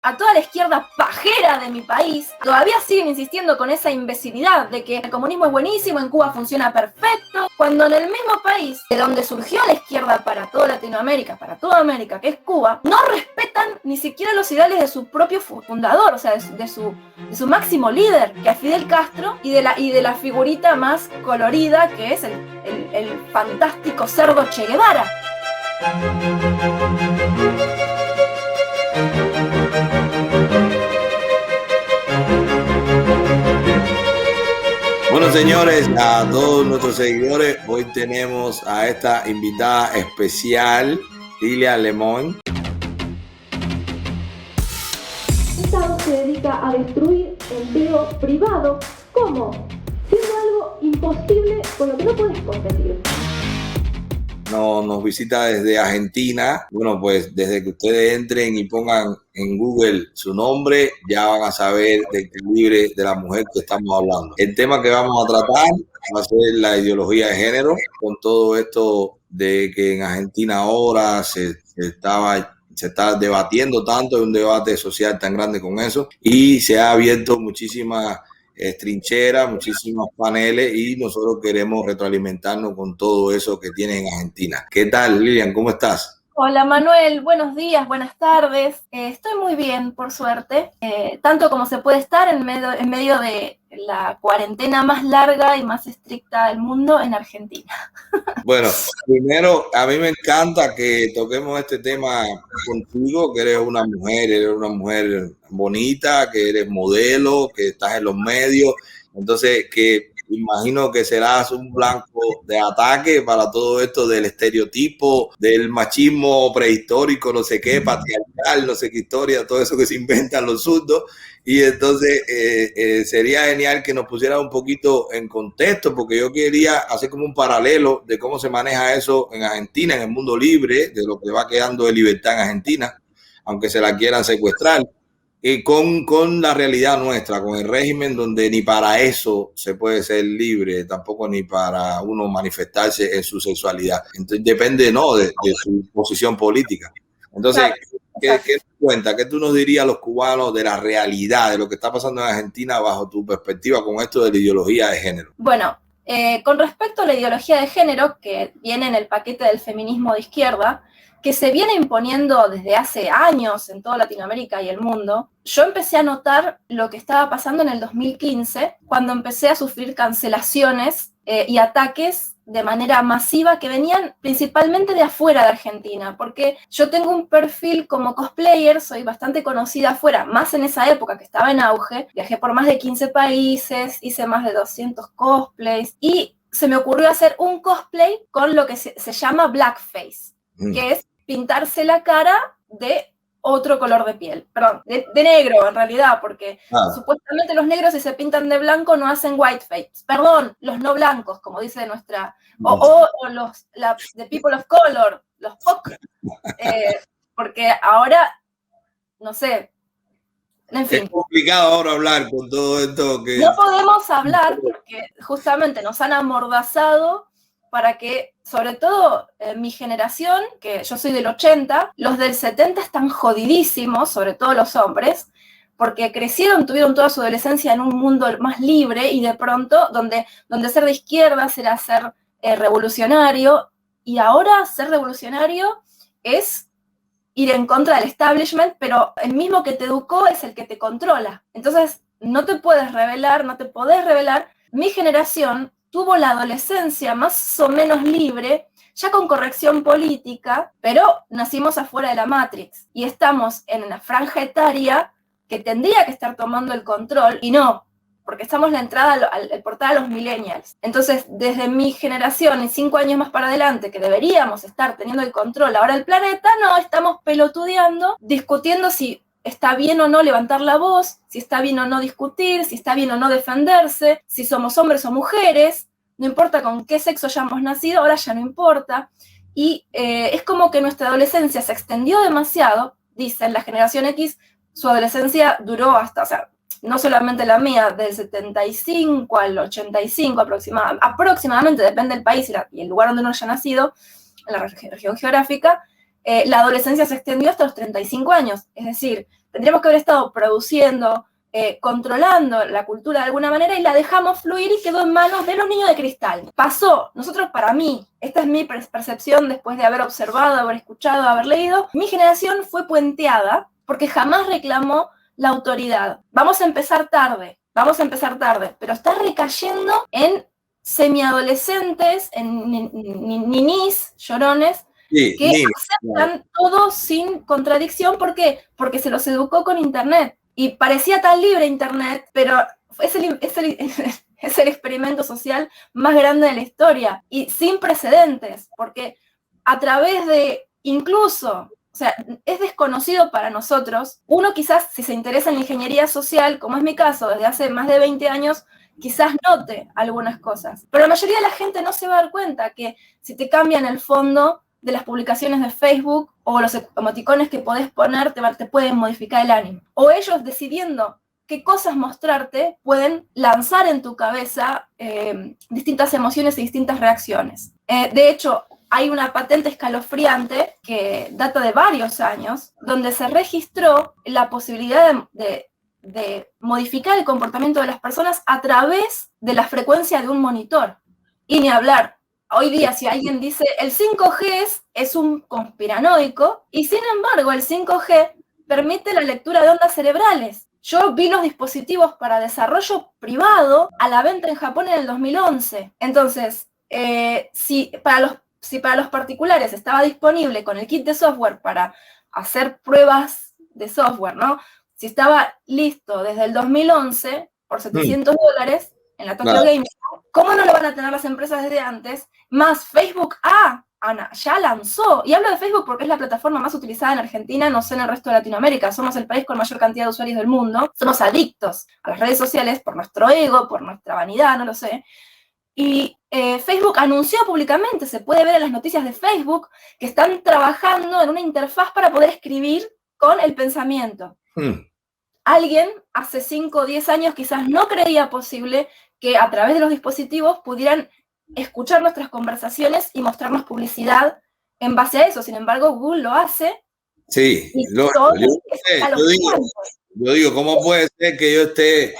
a toda la izquierda pajera de mi país, todavía siguen insistiendo con esa imbecilidad de que el comunismo es buenísimo, en Cuba funciona perfecto, cuando en el mismo país de donde surgió la izquierda para toda Latinoamérica, para toda América, que es Cuba, no respetan ni siquiera los ideales de su propio fundador, o sea, de su máximo líder, que es Fidel Castro, y de la figurita más colorida, que es el fantástico cerdo Che Guevara. Bueno, señores, a todos nuestros seguidores, hoy tenemos a esta invitada especial, Lilia Lemón. Esta voz se dedica a destruir empleo privado. ¿Cómo? Siendo algo imposible con lo que no puedes competir. Nos visita desde Argentina. Bueno, pues desde que ustedes entren y pongan en Google su nombre, ya van a saber del calibre de la mujer que estamos hablando. El tema que vamos a tratar va a ser la ideología de género, con todo esto de que en Argentina ahora se está debatiendo tanto, hay un debate social tan grande con eso, y se ha abierto muchísimas trincheras, muchísimos paneles, y nosotros queremos retroalimentarnos con todo eso que tienen en Argentina. ¿Qué tal, Lilian? ¿Cómo estás? Hola Manuel, buenos días, buenas tardes. Estoy muy bien, por suerte, tanto como se puede estar en medio de la cuarentena más larga y más estricta del mundo en Argentina. Bueno, primero, a mí me encanta que toquemos este tema contigo, que eres una mujer bonita, que eres modelo, que estás en los medios, entonces que imagino que serás un blanco de ataque para todo esto del estereotipo, del machismo prehistórico, no sé qué, patriarcal, no sé qué historia, todo eso que se inventan los zurdos. Y entonces sería genial que nos pusiera un poquito en contexto, porque yo quería hacer como un paralelo de cómo se maneja eso en Argentina, en el mundo libre, de lo que va quedando de libertad en Argentina, aunque se la quieran secuestrar, y con la realidad nuestra, con el régimen donde ni para eso se puede ser libre, tampoco ni para uno manifestarse en su sexualidad. Entonces depende, ¿no?, de su posición política. Entonces, ¿qué cuenta? ¿Qué tú nos dirías a los cubanos de la realidad, de lo que está pasando en Argentina bajo tu perspectiva con esto de la ideología de género? Bueno, con respecto a la ideología de género, que viene en el paquete del feminismo de izquierda, que se viene imponiendo desde hace años en toda Latinoamérica y el mundo, yo empecé a notar lo que estaba pasando en el 2015, cuando empecé a sufrir cancelaciones y ataques de manera masiva que venían principalmente de afuera de Argentina, porque yo tengo un perfil como cosplayer, soy bastante conocida afuera, más en esa época que estaba en auge, viajé por más de 15 países, hice más de 200 cosplays y se me ocurrió hacer un cosplay con lo que se llama blackface, que es pintarse la cara de otro color de piel, perdón, de negro en realidad, porque supuestamente los negros si se pintan de blanco no hacen whiteface, perdón, los no blancos, como dice nuestra, o los the people of color, los POC, porque ahora, no sé, en fin. Es complicado ahora hablar con todo esto que... No podemos hablar porque justamente nos han amordazado para que, sobre todo mi generación, que yo soy del 80, los del 70 están jodidísimos, sobre todo los hombres, porque crecieron, tuvieron toda su adolescencia en un mundo más libre y de pronto, donde ser de izquierda será ser revolucionario, y ahora ser revolucionario es ir en contra del establishment, pero el mismo que te educó es el que te controla. Entonces, no te puedes rebelar, no te podés rebelar. Mi generación tuvo la adolescencia más o menos libre, ya con corrección política, pero nacimos afuera de la Matrix y estamos en una franja etaria que tendría que estar tomando el control y no, porque estamos en la entrada al portal a los millennials. Entonces, desde mi generación y 5 años más para adelante, que deberíamos estar teniendo el control ahora del planeta, no, estamos pelotudeando, discutiendo si está bien o no levantar la voz, si está bien o no discutir, si está bien o no defenderse, si somos hombres o mujeres, no importa con qué sexo hayamos nacido, ahora ya no importa. Y es como que nuestra adolescencia se extendió demasiado, dicen la generación X, su adolescencia duró hasta, o sea, no solamente la mía, del 75 al 85 aproximadamente, depende del país y el lugar donde uno haya nacido, en la región geográfica, la adolescencia se extendió hasta los 35 años. Es decir, tendríamos que haber estado produciendo, controlando la cultura de alguna manera y la dejamos fluir y quedó en manos de los niños de cristal. Pasó, nosotros para mí, esta es mi percepción después de haber observado, haber escuchado, haber leído, mi generación fue puenteada porque jamás reclamó la autoridad. Vamos a empezar tarde, pero está recayendo en semiadolescentes, en ninis, llorones, que aceptan todo sin contradicción. ¿Por qué? Porque se los educó con Internet. Y parecía tan libre Internet, pero es el experimento social más grande de la historia y sin precedentes, porque a través de incluso, o sea, es desconocido para nosotros, uno quizás si se interesa en la ingeniería social, como es mi caso, desde hace más de 20 años, quizás note algunas cosas, pero la mayoría de la gente no se va a dar cuenta que si te cambian el fondo de las publicaciones de Facebook o los emoticones que podés poner te pueden modificar el ánimo. O ellos decidiendo qué cosas mostrarte pueden lanzar en tu cabeza distintas emociones y distintas reacciones. De hecho, hay una patente escalofriante que data de varios años, donde se registró la posibilidad de modificar el comportamiento de las personas a través de la frecuencia de un monitor. Y ni hablar. Hoy día, si alguien dice el 5G es un conspiranoico, y sin embargo el 5G permite la lectura de ondas cerebrales. Yo vi los dispositivos para desarrollo privado a la venta en Japón en el 2011. Entonces, si para los particulares estaba disponible con el kit de software para hacer pruebas de software, ¿no? Si estaba listo desde el 2011 por $700 en la Tokyo Game Show, ¿cómo no lo van a tener las empresas desde antes? Más Facebook ya lanzó, y hablo de Facebook porque es la plataforma más utilizada en Argentina, no sé en el resto de Latinoamérica, somos el país con mayor cantidad de usuarios del mundo, somos adictos a las redes sociales por nuestro ego, por nuestra vanidad, no lo sé, y Facebook anunció públicamente, se puede ver en las noticias de Facebook, que están trabajando en una interfaz para poder escribir con el pensamiento. Alguien hace 5 o 10 años quizás no creía posible que a través de los dispositivos pudieran escuchar nuestras conversaciones y mostrarnos publicidad en base a eso. Sin embargo, Google lo hace. Sí, yo digo, ¿cómo puede ser que yo esté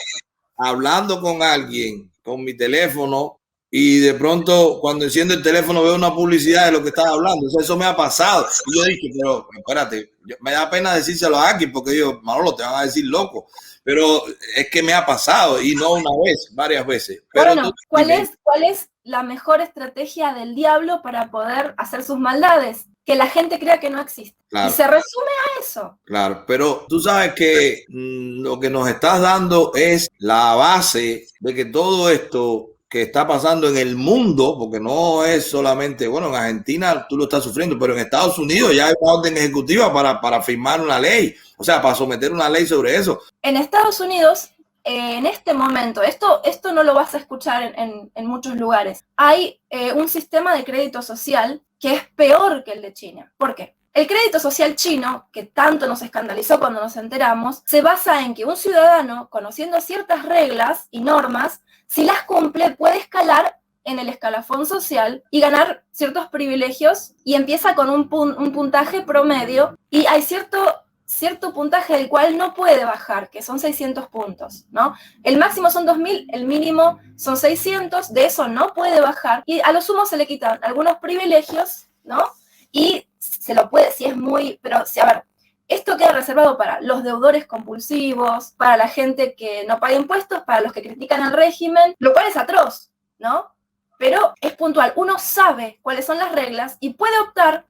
hablando con alguien con mi teléfono y de pronto cuando enciendo el teléfono veo una publicidad de lo que estaba hablando? O sea, eso me ha pasado. Y yo dije, pero espérate, me da pena decírselo a alguien porque yo, Manolo, te van a decir loco. Pero es que me ha pasado, y no una vez, varias veces. Pero bueno, ¿cuál es la mejor estrategia del diablo para poder hacer sus maldades? Que la gente crea que no existe. Claro. Y se resume a eso. Claro, pero tú sabes que lo que nos estás dando es la base de que todo esto que está pasando en el mundo, porque no es solamente, bueno, en Argentina tú lo estás sufriendo, pero en Estados Unidos ya hay una orden ejecutiva para firmar una ley, o sea, para someter una ley sobre eso. En Estados Unidos, en este momento, esto no lo vas a escuchar en muchos lugares, hay un sistema de crédito social que es peor que el de China. ¿Por qué? El crédito social chino, que tanto nos escandalizó cuando nos enteramos, se basa en que un ciudadano, conociendo ciertas reglas y normas, si las cumple, puede escalar en el escalafón social y ganar ciertos privilegios, y empieza con un puntaje promedio, y hay cierto puntaje del cual no puede bajar, que son 600 puntos, ¿no? El máximo son 2.000, el mínimo son 600, de eso no puede bajar, y a lo sumo se le quitan algunos privilegios, ¿no? Y se lo puede, si es muy, pero, a ver, esto queda reservado para los deudores compulsivos, para la gente que no paga impuestos, para los que critican el régimen, lo cual es atroz, ¿no? Pero es puntual, uno sabe cuáles son las reglas y puede optar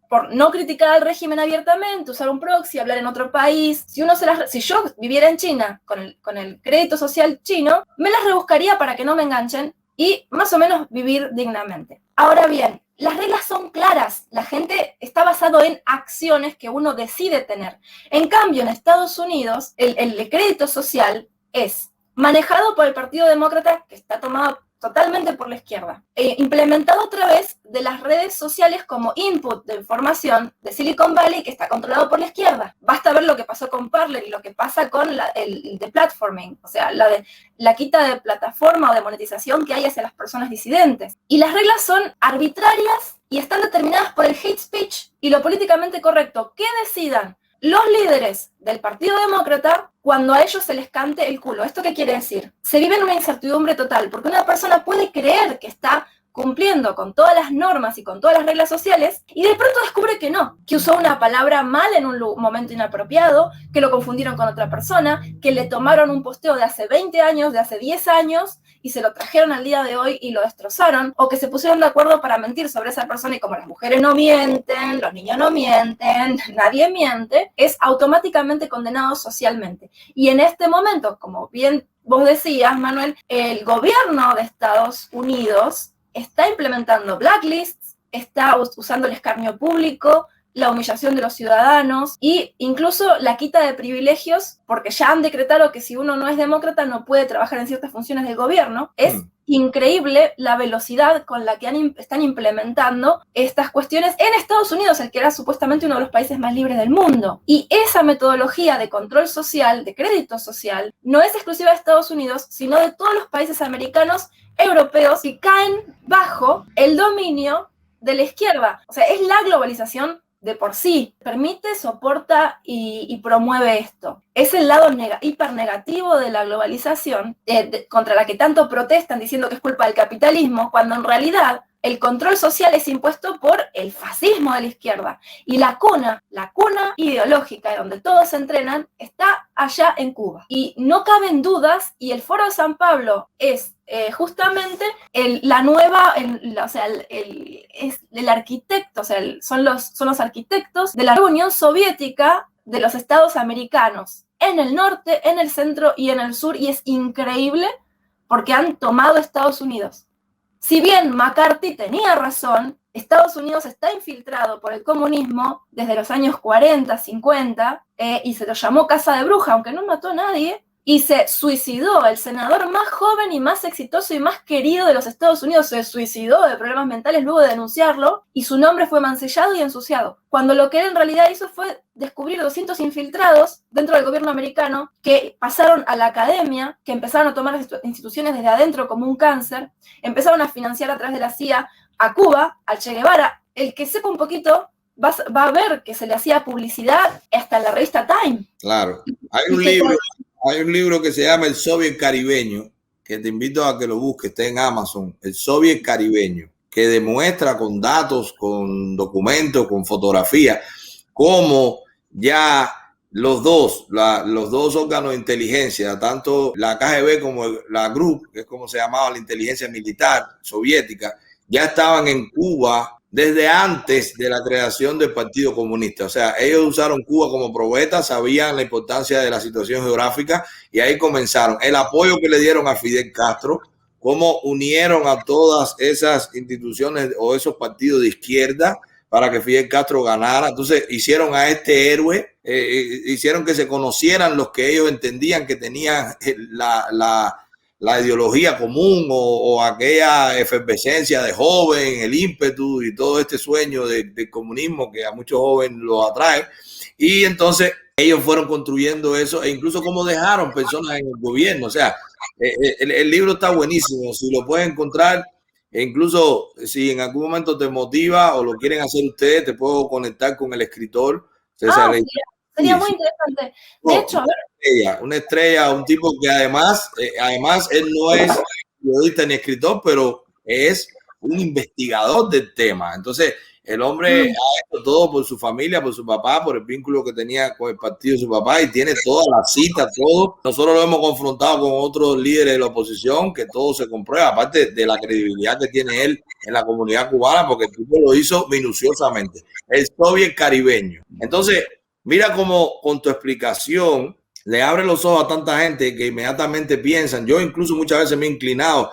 por no criticar al régimen abiertamente, usar un proxy, hablar en otro país. Si yo viviera en China con el crédito social chino, me las rebuscaría para que no me enganchen y más o menos vivir dignamente. Ahora bien, las reglas son claras, la gente está basado en acciones que uno decide tener. En cambio, en Estados Unidos, el crédito social es manejado por el Partido Demócrata, que está tomado totalmente por la izquierda, implementado a través de las redes sociales como input de información de Silicon Valley, que está controlado por la izquierda. Basta ver lo que pasó con Parler y lo que pasa con el deplatforming, o sea, la quita de plataforma o de monetización que hay hacia las personas disidentes. Y las reglas son arbitrarias y están determinadas por el hate speech y lo políticamente correcto. ¿Qué decidan los líderes del Partido Demócrata cuando a ellos se les cante el culo. ¿Esto qué quiere decir? Se vive en una incertidumbre total, porque una persona puede creer que está cumpliendo con todas las normas y con todas las reglas sociales, y de pronto descubre que no, que usó una palabra mal en un momento inapropiado, que lo confundieron con otra persona, que le tomaron un posteo de hace 20 años, de hace 10 años, y se lo trajeron al día de hoy y lo destrozaron, o que se pusieron de acuerdo para mentir sobre esa persona, y como las mujeres no mienten, los niños no mienten, nadie miente, es automáticamente condenado socialmente. Y en este momento, como bien vos decías, Manuel, el gobierno de Estados Unidos está implementando blacklists, está usando el escarnio público, la humillación de los ciudadanos e incluso la quita de privilegios, porque ya han decretado que si uno no es demócrata no puede trabajar en ciertas funciones del gobierno. Es increíble la velocidad con la que están implementando estas cuestiones en Estados Unidos, el que era supuestamente uno de los países más libres del mundo. Y esa metodología de control social, de crédito social, no es exclusiva de Estados Unidos, sino de todos los países americanos, europeos, que caen bajo el dominio de la izquierda. O sea, es la globalización de por sí. Permite, soporta y promueve esto. Es el lado hipernegativo de la globalización, contra la que tanto protestan diciendo que es culpa del capitalismo, cuando en realidad el control social es impuesto por el fascismo de la izquierda. Y la cuna ideológica donde todos se entrenan está allá en Cuba. Y no caben dudas, y el Foro de San Pablo es justamente la nueva, es el arquitecto, o sea, son los arquitectos de la Unión Soviética de los Estados americanos, en el norte, en el centro y en el sur, y es increíble porque han tomado Estados Unidos. Si bien McCarthy tenía razón, Estados Unidos está infiltrado por el comunismo desde los años 40, 50, y se lo llamó Casa de Bruja, aunque no mató a nadie, y se suicidó. El senador más joven y más exitoso y más querido de los Estados Unidos se suicidó de problemas mentales luego de denunciarlo, y su nombre fue mancillado y ensuciado, cuando lo que él en realidad hizo fue descubrir 200 infiltrados dentro del gobierno americano que pasaron a la academia, que empezaron a tomar las instituciones desde adentro como un cáncer, empezaron a financiar a través de la CIA a Cuba, al Che Guevara. El que sepa un poquito va a ver que se le hacía publicidad hasta en la revista Time. Claro. Hay un libro que se llama El Soviet Caribeño, que te invito a que lo busques, está en Amazon, El Soviet Caribeño, que demuestra con datos, con documentos, con fotografías, cómo ya los dos órganos de inteligencia, tanto la KGB como la GRU, que es como se llamaba la inteligencia militar soviética, ya estaban en Cuba desde antes de la creación del Partido Comunista. O sea, ellos usaron Cuba como probeta, sabían la importancia de la situación geográfica, y ahí comenzaron. El apoyo que le dieron a Fidel Castro, cómo unieron a todas esas instituciones o esos partidos de izquierda para que Fidel Castro ganara. Entonces hicieron a este héroe, hicieron que se conocieran los que ellos entendían que tenían la ideología común o aquella efervescencia de joven, el ímpetu y todo este sueño del comunismo que a muchos jóvenes lo atrae. Y entonces ellos fueron construyendo eso, e incluso cómo dejaron personas en el gobierno. O sea, el libro está buenísimo, si lo puedes encontrar. E incluso si en algún momento te motiva o lo quieren hacer ustedes, te puedo conectar con el escritor. Sería muy interesante. De hecho, a ver. Una estrella, un tipo que además él no es periodista ni escritor, pero es un investigador del tema. Entonces, el hombre ha hecho todo por su familia, por su papá, por el vínculo que tenía con el partido de su papá, y tiene todas las citas, todo. Nosotros lo hemos confrontado con otros líderes de la oposición, que todo se comprueba, aparte de la credibilidad que tiene él en la comunidad cubana, porque el tipo lo hizo minuciosamente. El Soviet Caribeño. Entonces, mira cómo con tu explicación le abre los ojos a tanta gente que inmediatamente piensan. Yo incluso muchas veces me he inclinado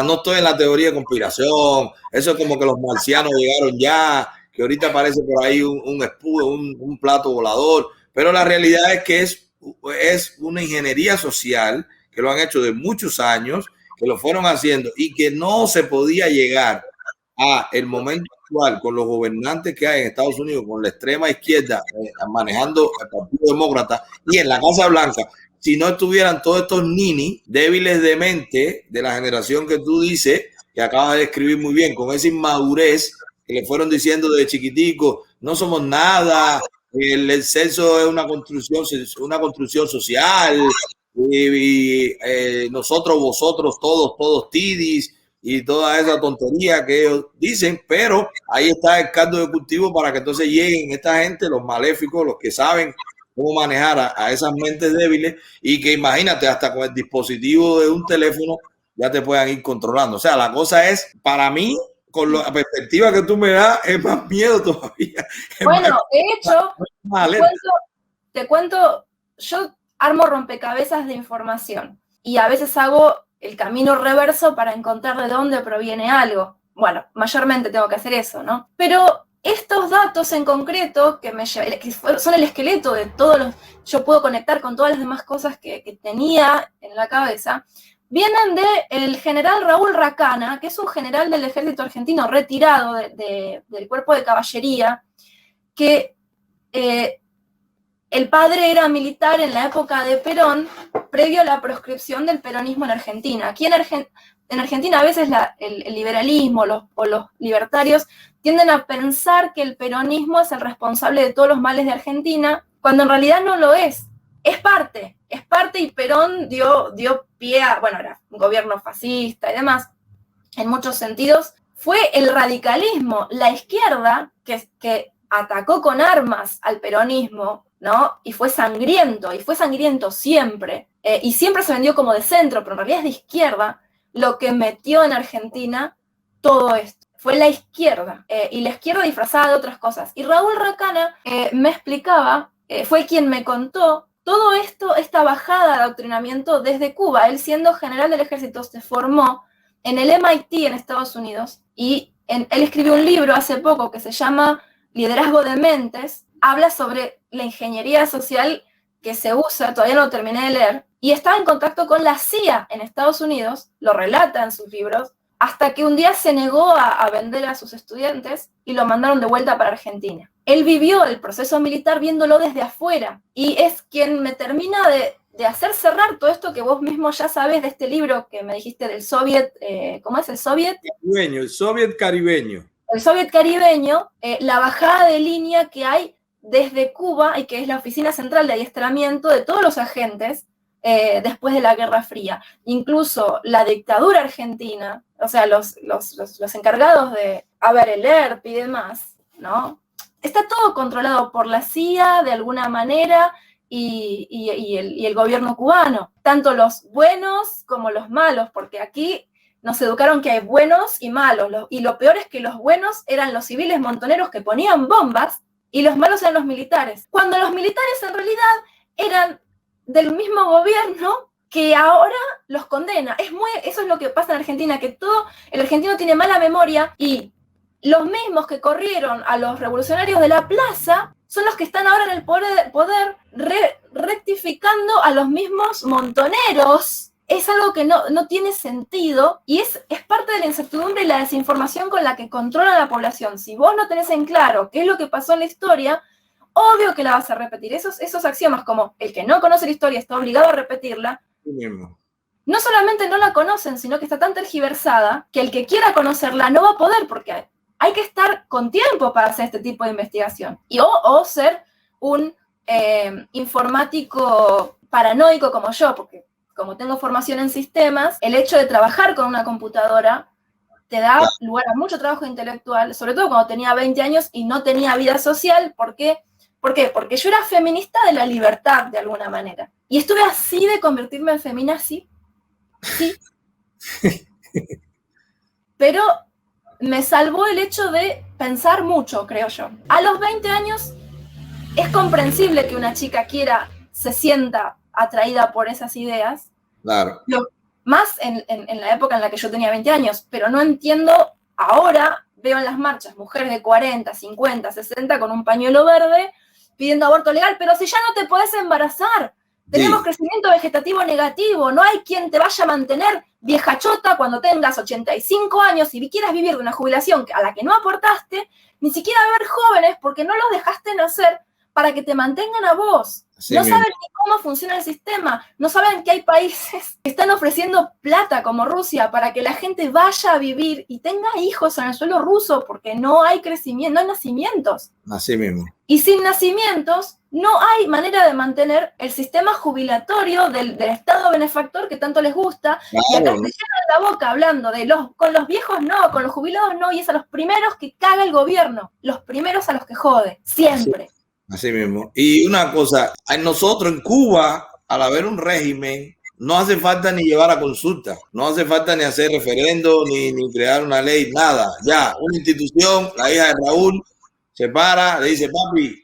no estoy en la teoría de conspiración, eso es como que los marcianos llegaron ya, que ahorita aparece por ahí un escudo, un plato volador, pero la realidad es que es una ingeniería social que lo han hecho de muchos años, que lo fueron haciendo y que no se podía llegar a el momento actual con los gobernantes que hay en Estados Unidos, con la extrema izquierda manejando el Partido Demócrata y en la Casa Blanca, si no estuvieran todos estos ninis débiles de mente de la generación que tú dices, que acabas de describir muy bien, con esa inmadurez que le fueron diciendo desde chiquitico, no somos nada, el sexo es una construcción social, y nosotros, vosotros, todos tidis, y toda esa tontería que ellos dicen, pero ahí está el caldo de cultivo para que entonces lleguen esta gente, los maléficos, los que saben cómo manejar a esas mentes débiles, y que imagínate, hasta con el dispositivo de un teléfono ya te puedan ir controlando. O sea, la cosa es, para mí, con la perspectiva que tú me das, es más miedo todavía. Bueno, de hecho, te cuento, yo armo rompecabezas de información y a veces hago el camino reverso para encontrar de dónde proviene algo. Bueno, mayormente tengo que hacer eso, ¿no? Pero estos datos en concreto, que son el esqueleto de todos los... Yo puedo conectar con todas las demás cosas que tenía en la cabeza, vienen del general Raúl Racana, que es un general del ejército argentino retirado del cuerpo de caballería, que el padre era militar en la época de Perón, previo a la proscripción del peronismo en Argentina. Aquí en Argentina a veces el liberalismo o los libertarios tienden a pensar que el peronismo es el responsable de todos los males de Argentina, cuando en realidad no lo es. Es parte, y Perón dio pie a, bueno, era un gobierno fascista y demás, en muchos sentidos. Fue el radicalismo, la izquierda, que atacó con armas al peronismo, ¿no? Y fue sangriento siempre, y siempre se vendió como de centro, pero en realidad es de izquierda, lo que metió en Argentina todo esto. Fue la izquierda, y la izquierda disfrazada de otras cosas. Y Raúl Racana me explicaba, fue quien me contó todo esto, esta bajada de adoctrinamiento desde Cuba. Él, siendo general del ejército, se formó en el MIT en Estados Unidos, y él escribió un libro hace poco que se llama Liderazgo de Mentes. Habla sobre la ingeniería social que se usa, todavía no lo terminé de leer, y estaba en contacto con la CIA en Estados Unidos, lo relata en sus libros, hasta que un día se negó a vender a sus estudiantes y lo mandaron de vuelta para Argentina. Él vivió el proceso militar viéndolo desde afuera, y es quien me termina de hacer cerrar todo esto que vos mismo ya sabes de este libro que me dijiste del Soviet, ¿cómo es el Soviet? El Soviet caribeño. El Soviet caribeño, la bajada de línea que hay desde Cuba, y que es la oficina central de adiestramiento de todos los agentes después de la Guerra Fría. Incluso la dictadura argentina, o sea, los encargados de, el ERP y demás, ¿no? Está todo controlado por la CIA de alguna manera, y el gobierno cubano, tanto los buenos como los malos, porque aquí nos educaron que hay buenos y malos, y lo peor es que los buenos eran los civiles montoneros que ponían bombas, y los malos eran los militares, cuando los militares en realidad eran del mismo gobierno que ahora los condena. Eso es lo que pasa en Argentina, que todo el argentino tiene mala memoria, y los mismos que corrieron a los revolucionarios de la plaza son los que están ahora en el poder rectificando a los mismos montoneros. Es algo que no tiene sentido, y es parte de la incertidumbre y la desinformación con la que controla la población. Si vos no tenés en claro qué es lo que pasó en la historia, obvio que la vas a repetir. Esos axiomas como el que no conoce la historia está obligado a repetirla, no solamente no la conocen, sino que está tan tergiversada que el que quiera conocerla no va a poder, porque hay que estar con tiempo para hacer este tipo de investigación. O ser un informático paranoico como yo, porque como tengo formación en sistemas, el hecho de trabajar con una computadora te da lugar a mucho trabajo intelectual, sobre todo cuando tenía 20 años y no tenía vida social. ¿Por qué? Porque yo era feminista de la libertad, de alguna manera. Y estuve así de convertirme en feminazi. Sí. Pero me salvó el hecho de pensar mucho, creo yo. A los 20 años es comprensible que una chica se sienta atraída por esas ideas. Claro. Más en la época en la que yo tenía 20 años, pero no entiendo, ahora veo en las marchas mujeres de 40, 50, 60 con un pañuelo verde pidiendo aborto legal, pero si ya no te podés embarazar, tenemos crecimiento vegetativo negativo, no hay quien te vaya a mantener vieja chota cuando tengas 85 años y quieras vivir de una jubilación a la que no aportaste, ni siquiera ver jóvenes porque no los dejaste nacer para que te mantengan a vos. No saben ni cómo funciona el sistema, no saben que hay países que están ofreciendo plata como Rusia para que la gente vaya a vivir y tenga hijos en el suelo ruso porque no hay crecimiento, no hay nacimientos. Así mismo. Y sin nacimientos no hay manera de mantener el sistema jubilatorio del Estado benefactor que tanto les gusta. Claro. Y acá se llenan la boca hablando de con los viejos no, con los jubilados no, y es a los primeros que caga el gobierno, los primeros a los que jode, siempre. Sí. Así mismo. Y una cosa, nosotros en Cuba, al haber un régimen, no hace falta ni llevar a consulta, no hace falta ni hacer referendo, ni crear una ley, nada. Ya, una institución, la hija de Raúl, se para, le dice, papi,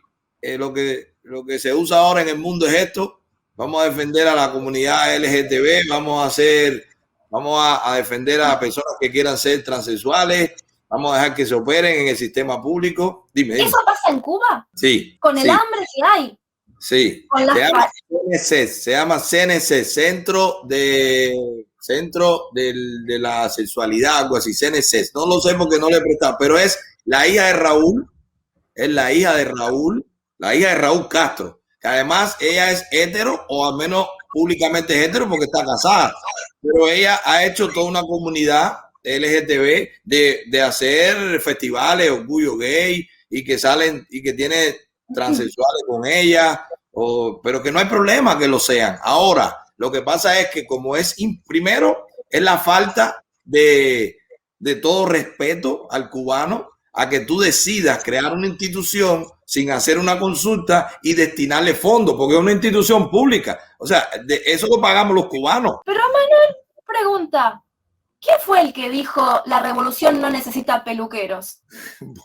lo que se usa ahora en el mundo es esto, vamos a defender a la comunidad LGTB, vamos a defender a personas que quieran ser transexuales, vamos a dejar que se operen en el sistema público. Dime. ¿Eso pasa en Cuba? Sí. Con el hambre que hay. Sí. Se llama CNC, Centro de la Sexualidad, algo así, CNC. No lo sé porque no le he prestado, pero es la hija de Raúl, la hija de Raúl Castro, que además ella es hetero, o al menos públicamente es hetero porque está casada, pero ella ha hecho toda una comunidad LGTB de hacer festivales, orgullo gay, y que salen y que tiene transexuales con ella, pero que no hay problema que lo sean. Ahora, lo que pasa es que como primero es la falta de todo respeto al cubano, a que tú decidas crear una institución sin hacer una consulta y destinarle fondos, porque es una institución pública. O sea, eso lo pagamos los cubanos. Pero Manuel, pregunta, ¿quién fue el que dijo la revolución no necesita peluqueros?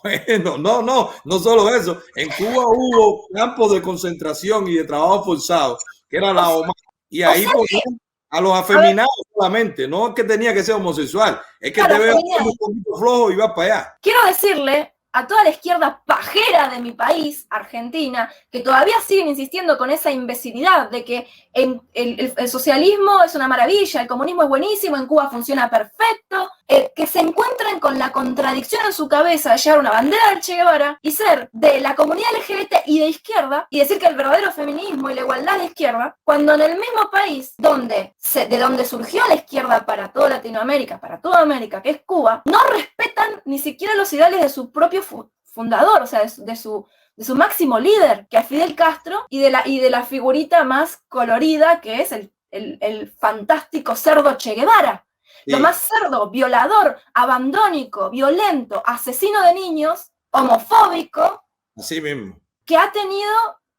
Bueno, no solo eso. En Cuba hubo campos de concentración y de trabajo forzado, que era la OMA, y ahí ponían a los afeminados solamente. No es que tenía que ser homosexual, es que te veo un poquito flojo y vas para allá. Quiero decirle a toda la izquierda pajera de mi país, Argentina, que todavía siguen insistiendo con esa imbecilidad de que el socialismo es una maravilla, el comunismo es buenísimo, en Cuba funciona perfecto, que se encuentren con la contradicción en su cabeza de llevar una bandera del Che Guevara y ser de la comunidad LGBT y de izquierda y decir que el verdadero feminismo y la igualdad de izquierda, cuando en el mismo país de donde surgió la izquierda para toda Latinoamérica, para toda América, que es Cuba, no respetan ni siquiera los ideales de su propio fundador, o sea, de su máximo líder, que es Fidel Castro, y de la figurita más colorida, que es el fantástico cerdo Che Guevara. Sí. Lo más cerdo, violador, abandónico, violento, asesino de niños, homofóbico. Así mismo. Que ha tenido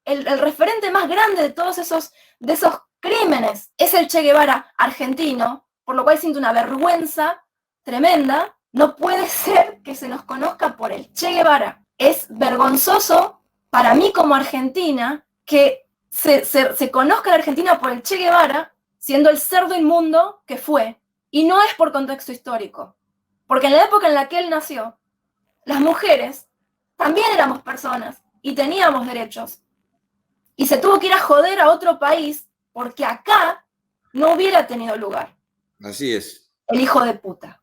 el referente más grande de todos esos crímenes. Es el Che Guevara argentino, por lo cual siento una vergüenza tremenda. No puede ser que se nos conozca por el Che Guevara. Es vergonzoso para mí como argentina que se conozca a la Argentina por el Che Guevara, siendo el cerdo inmundo que fue. Y no es por contexto histórico. Porque en la época en la que él nació, las mujeres también éramos personas y teníamos derechos. Y se tuvo que ir a joder a otro país porque acá no hubiera tenido lugar. Así es. El hijo de puta.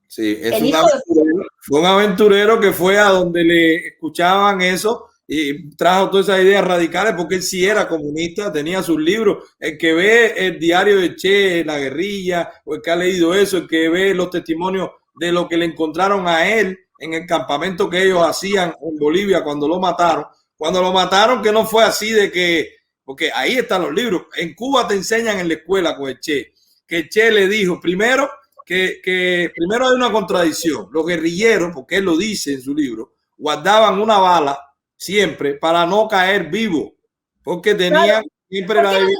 Sí, fue un aventurero que fue a donde le escuchaban eso y trajo todas esas ideas radicales porque él sí era comunista, tenía sus libros. El que ve el diario de Che, La Guerrilla, o el que ha leído eso, el que ve los testimonios de lo que le encontraron a él en el campamento que ellos hacían en Bolivia cuando lo mataron. Cuando lo mataron, que no fue así de que, porque ahí están los libros. En Cuba te enseñan en la escuela con el Che, que el Che le dijo primero que primero hay una contradicción. Los guerrilleros, porque él lo dice en su libro, guardaban una bala siempre para no caer vivo, porque tenían siempre la debilidad,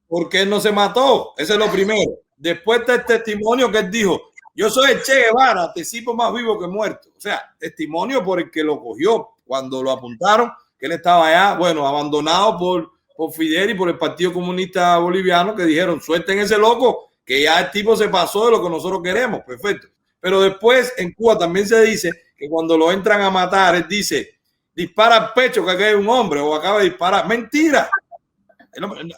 porque él no se mató. Ese es lo primero. Después está el testimonio que él dijo, yo soy el Che Guevara, te sigo más vivo que muerto. O sea, testimonio por el que lo cogió cuando lo apuntaron, que él estaba allá, bueno, abandonado por Fidel y por el Partido Comunista Boliviano, que dijeron, suelten ese loco, que ya el tipo se pasó de lo que nosotros queremos. Perfecto. Pero después en Cuba también se dice que cuando lo entran a matar, él dice, dispara al pecho que aquí hay un hombre, o acaba de disparar. Mentira.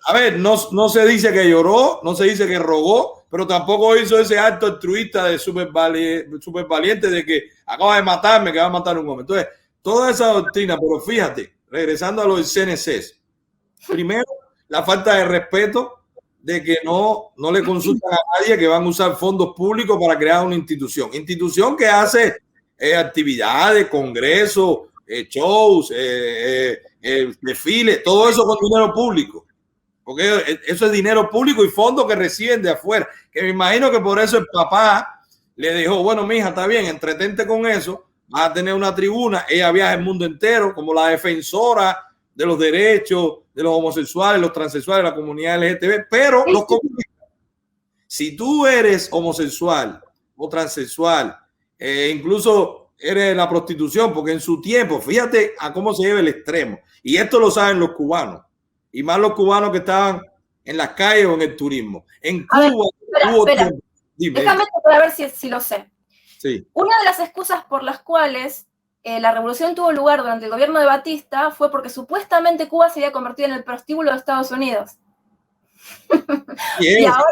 A ver, no se dice que lloró, no se dice que rogó, pero tampoco hizo ese acto altruista de super valiente de que acaba de matarme, que va a matar a un hombre. Entonces, toda esa doctrina, pero fíjate, regresando a lo del CNC, Primero, la falta de respeto de que no le consultan a nadie, que van a usar fondos públicos para crear una institución que hace actividades, congresos, shows, desfiles, todo eso con dinero público. Porque eso es dinero público y fondos que reciben de afuera. Que me imagino que por eso el papá le dijo, bueno, mija, está bien, entretente con eso, vas a tener una tribuna. Ella viaja el mundo entero como la defensora de los derechos de los homosexuales, los transexuales, la comunidad LGTB, pero los comunistas. Si tú eres homosexual o transexual, incluso eres la prostitución, porque en su tiempo, fíjate a cómo se lleva el extremo, y esto lo saben los cubanos, y más los cubanos que estaban en las calles o en el turismo. En Cuba espera. Déjame para ver si lo sé. Sí. Una de las excusas por las cuales la revolución tuvo lugar durante el gobierno de Batista fue porque supuestamente Cuba se había convertido en el prostíbulo de Estados Unidos. Y ahora...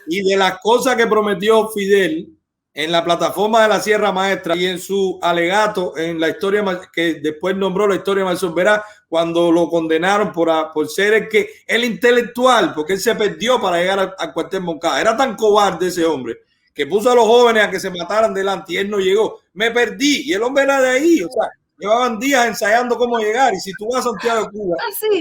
Y de las cosas que prometió Fidel en la plataforma de la Sierra Maestra y en su alegato en la historia que después nombró la historia de Marcos Verá, cuando lo condenaron por ser el intelectual, porque él se perdió para llegar al cuartel Moncada. Era tan cobarde ese hombre que puso a los jóvenes a que se mataran delante y él no llegó. Me perdí y el hombre era de ahí, o sea, llevaban días ensayando cómo llegar. Y si tú vas a Santiago de Cuba,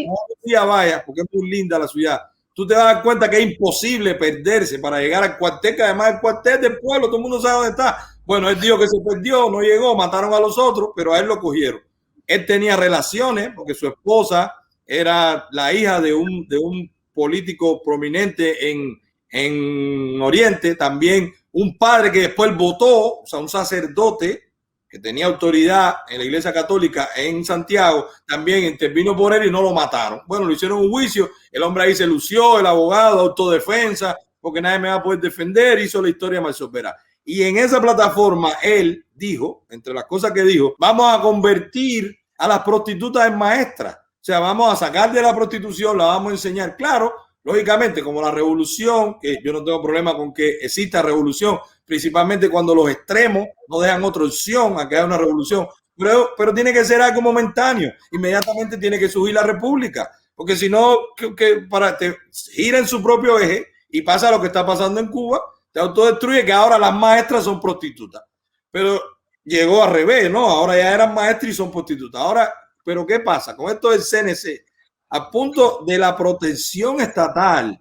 no día vayas, porque es muy linda la ciudad, tú te vas a dar cuenta que es imposible perderse para llegar al cuartel, que además el cuartel del pueblo, todo el mundo sabe dónde está. Bueno, él dijo que se perdió, no llegó, mataron a los otros, pero a él lo cogieron. Él tenía relaciones, porque su esposa era la hija de un político prominente en Oriente, también un padre que después votó, o sea, un sacerdote que tenía autoridad en la Iglesia Católica en Santiago, también intervino por él y no lo mataron. Bueno, le hicieron un juicio, el hombre ahí se lució, el abogado, autodefensa, porque nadie me va a poder defender, hizo la historia de Marcos Verá. Y en esa plataforma él dijo, entre las cosas que dijo, vamos a convertir a las prostitutas en maestras. O sea, vamos a sacar de la prostitución, la vamos a enseñar. Claro, lógicamente, como la revolución, que yo no tengo problema con que exista revolución, principalmente cuando los extremos no dejan otra opción a que haya una revolución, pero tiene que ser algo momentáneo. Inmediatamente tiene que subir la república, porque si no, te gira en su propio eje y pasa lo que está pasando en Cuba, te autodestruye, que ahora las maestras son prostitutas. Pero llegó al revés, ¿no? Ahora ya eran maestras y son prostitutas. Ahora, ¿pero qué pasa? Con esto del CNC, a punto de la protección estatal,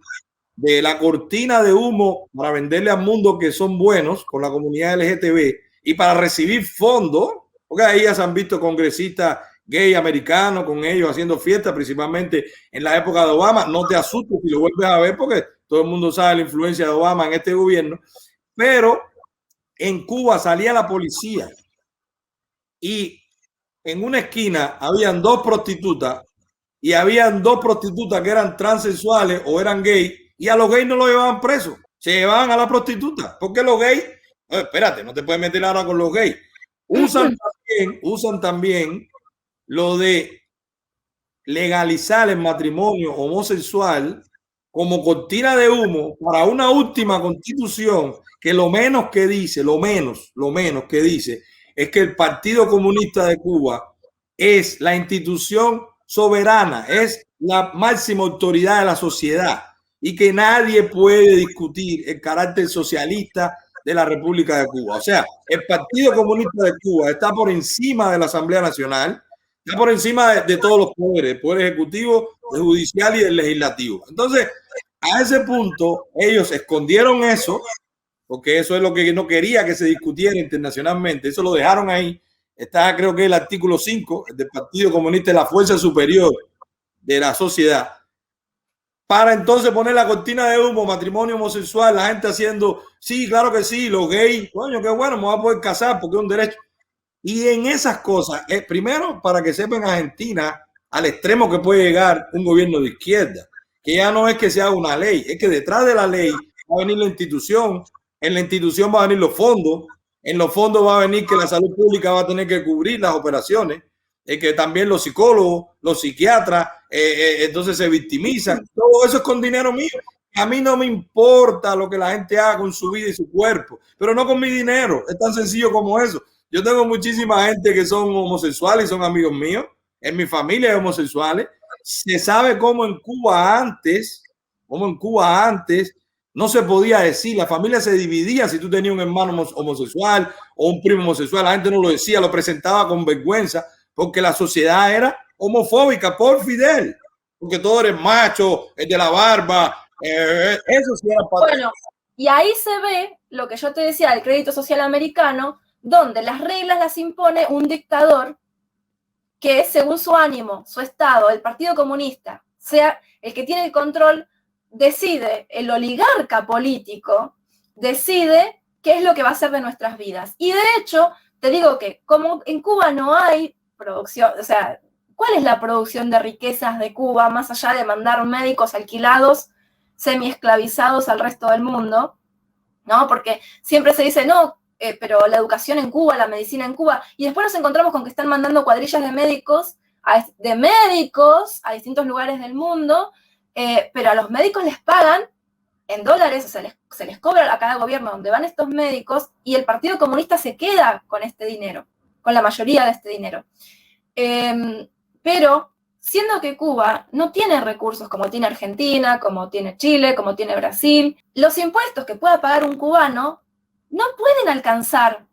de la cortina de humo para venderle al mundo que son buenos con la comunidad LGTB y para recibir fondos, porque ahí ya se han visto congresistas gay americanos con ellos haciendo fiestas, principalmente en la época de Obama. No te asustes si lo vuelves a ver, porque todo el mundo sabe la influencia de Obama en este gobierno. Pero en Cuba salía la policía y en una esquina habían dos prostitutas y habían dos prostitutas que eran transexuales o eran gays, y a los gays no los llevaban presos, se llevaban a la prostituta, porque los gays, no, espérate, no te puedes meter ahora con los gays, usan también lo de legalizar el matrimonio homosexual como cortina de humo para una última constitución que lo menos que dice es que el Partido Comunista de Cuba es la institución soberana, es la máxima autoridad de la sociedad y que nadie puede discutir el carácter socialista de la República de Cuba. O sea, el Partido Comunista de Cuba está por encima de la Asamblea Nacional, está por encima de todos los poderes, el poder ejecutivo, el judicial y el legislativo. Entonces, a ese punto, ellos escondieron eso, porque eso es lo que no quería que se discutiera internacionalmente, eso lo dejaron ahí. Está, creo que el artículo 5 del Partido Comunista de la fuerza superior de la sociedad, para entonces poner la cortina de humo, matrimonio homosexual, la gente haciendo, sí, claro que sí, los gays, coño, qué bueno, me voy a poder casar porque es un derecho. Y en esas cosas, primero, para que sepan, Argentina, al extremo que puede llegar un gobierno de izquierda, que ya no es que sea una ley, es que detrás de la ley va a venir la institución, en la institución van a venir los fondos, en los fondos va a venir que la salud pública va a tener que cubrir las operaciones, que también los psicólogos, los psiquiatras, entonces se victimizan. Todo eso es con dinero mío. A mí no me importa lo que la gente haga con su vida y su cuerpo, pero no con mi dinero. Es tan sencillo como eso. Yo tengo muchísima gente que son homosexuales y son amigos míos. En mi familia hay homosexuales se sabe cómo en Cuba antes no se podía decir, la familia se dividía si tú tenías un hermano homosexual o un primo homosexual, la gente no lo decía, lo presentaba con vergüenza, porque la sociedad era homofóbica por Fidel, porque todo eres macho, el de la barba, eso sí era para... Bueno, y ahí se ve lo que yo te decía del crédito social americano, donde las reglas las impone un dictador que según su ánimo, su estado, el Partido Comunista, sea el que tiene el control, decide, el oligarca político, decide qué es lo que va a hacer de nuestras vidas. Y de hecho, te digo que como en Cuba no hay producción, o sea, ¿cuál es la producción de riquezas de Cuba más allá de mandar médicos alquilados, semi-esclavizados al resto del mundo? ¿No? Porque siempre se dice, no, pero la educación en Cuba, la medicina en Cuba, y después nos encontramos con que están mandando cuadrillas de médicos a distintos lugares del mundo, pero a los médicos les pagan en dólares, o sea, se les cobra a cada gobierno donde van estos médicos, y el Partido Comunista se queda con este dinero, con la mayoría de este dinero. Pero siendo que Cuba no tiene recursos como tiene Argentina, como tiene Chile, como tiene Brasil, los impuestos que pueda pagar un cubano no pueden alcanzar